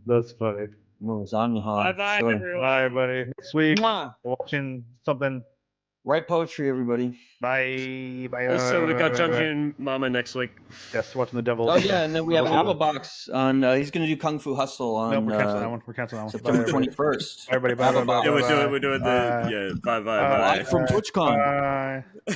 That's funny. Bye-bye, everyone. Bye, buddy. Next week, Mwah. watching something. Write poetry, everybody. Bye. Bye. Also, we got bye, Dungeon Mama next week. Yes, watching the Devil. Oh yeah, and then we have Applebox on. He's going to do Kung Fu Hustle on. No, we're canceling that one. We're canceling that one. September 21st. Everybody, bye. Yeah, we're doing the bye. Live from TwitchCon. Bye.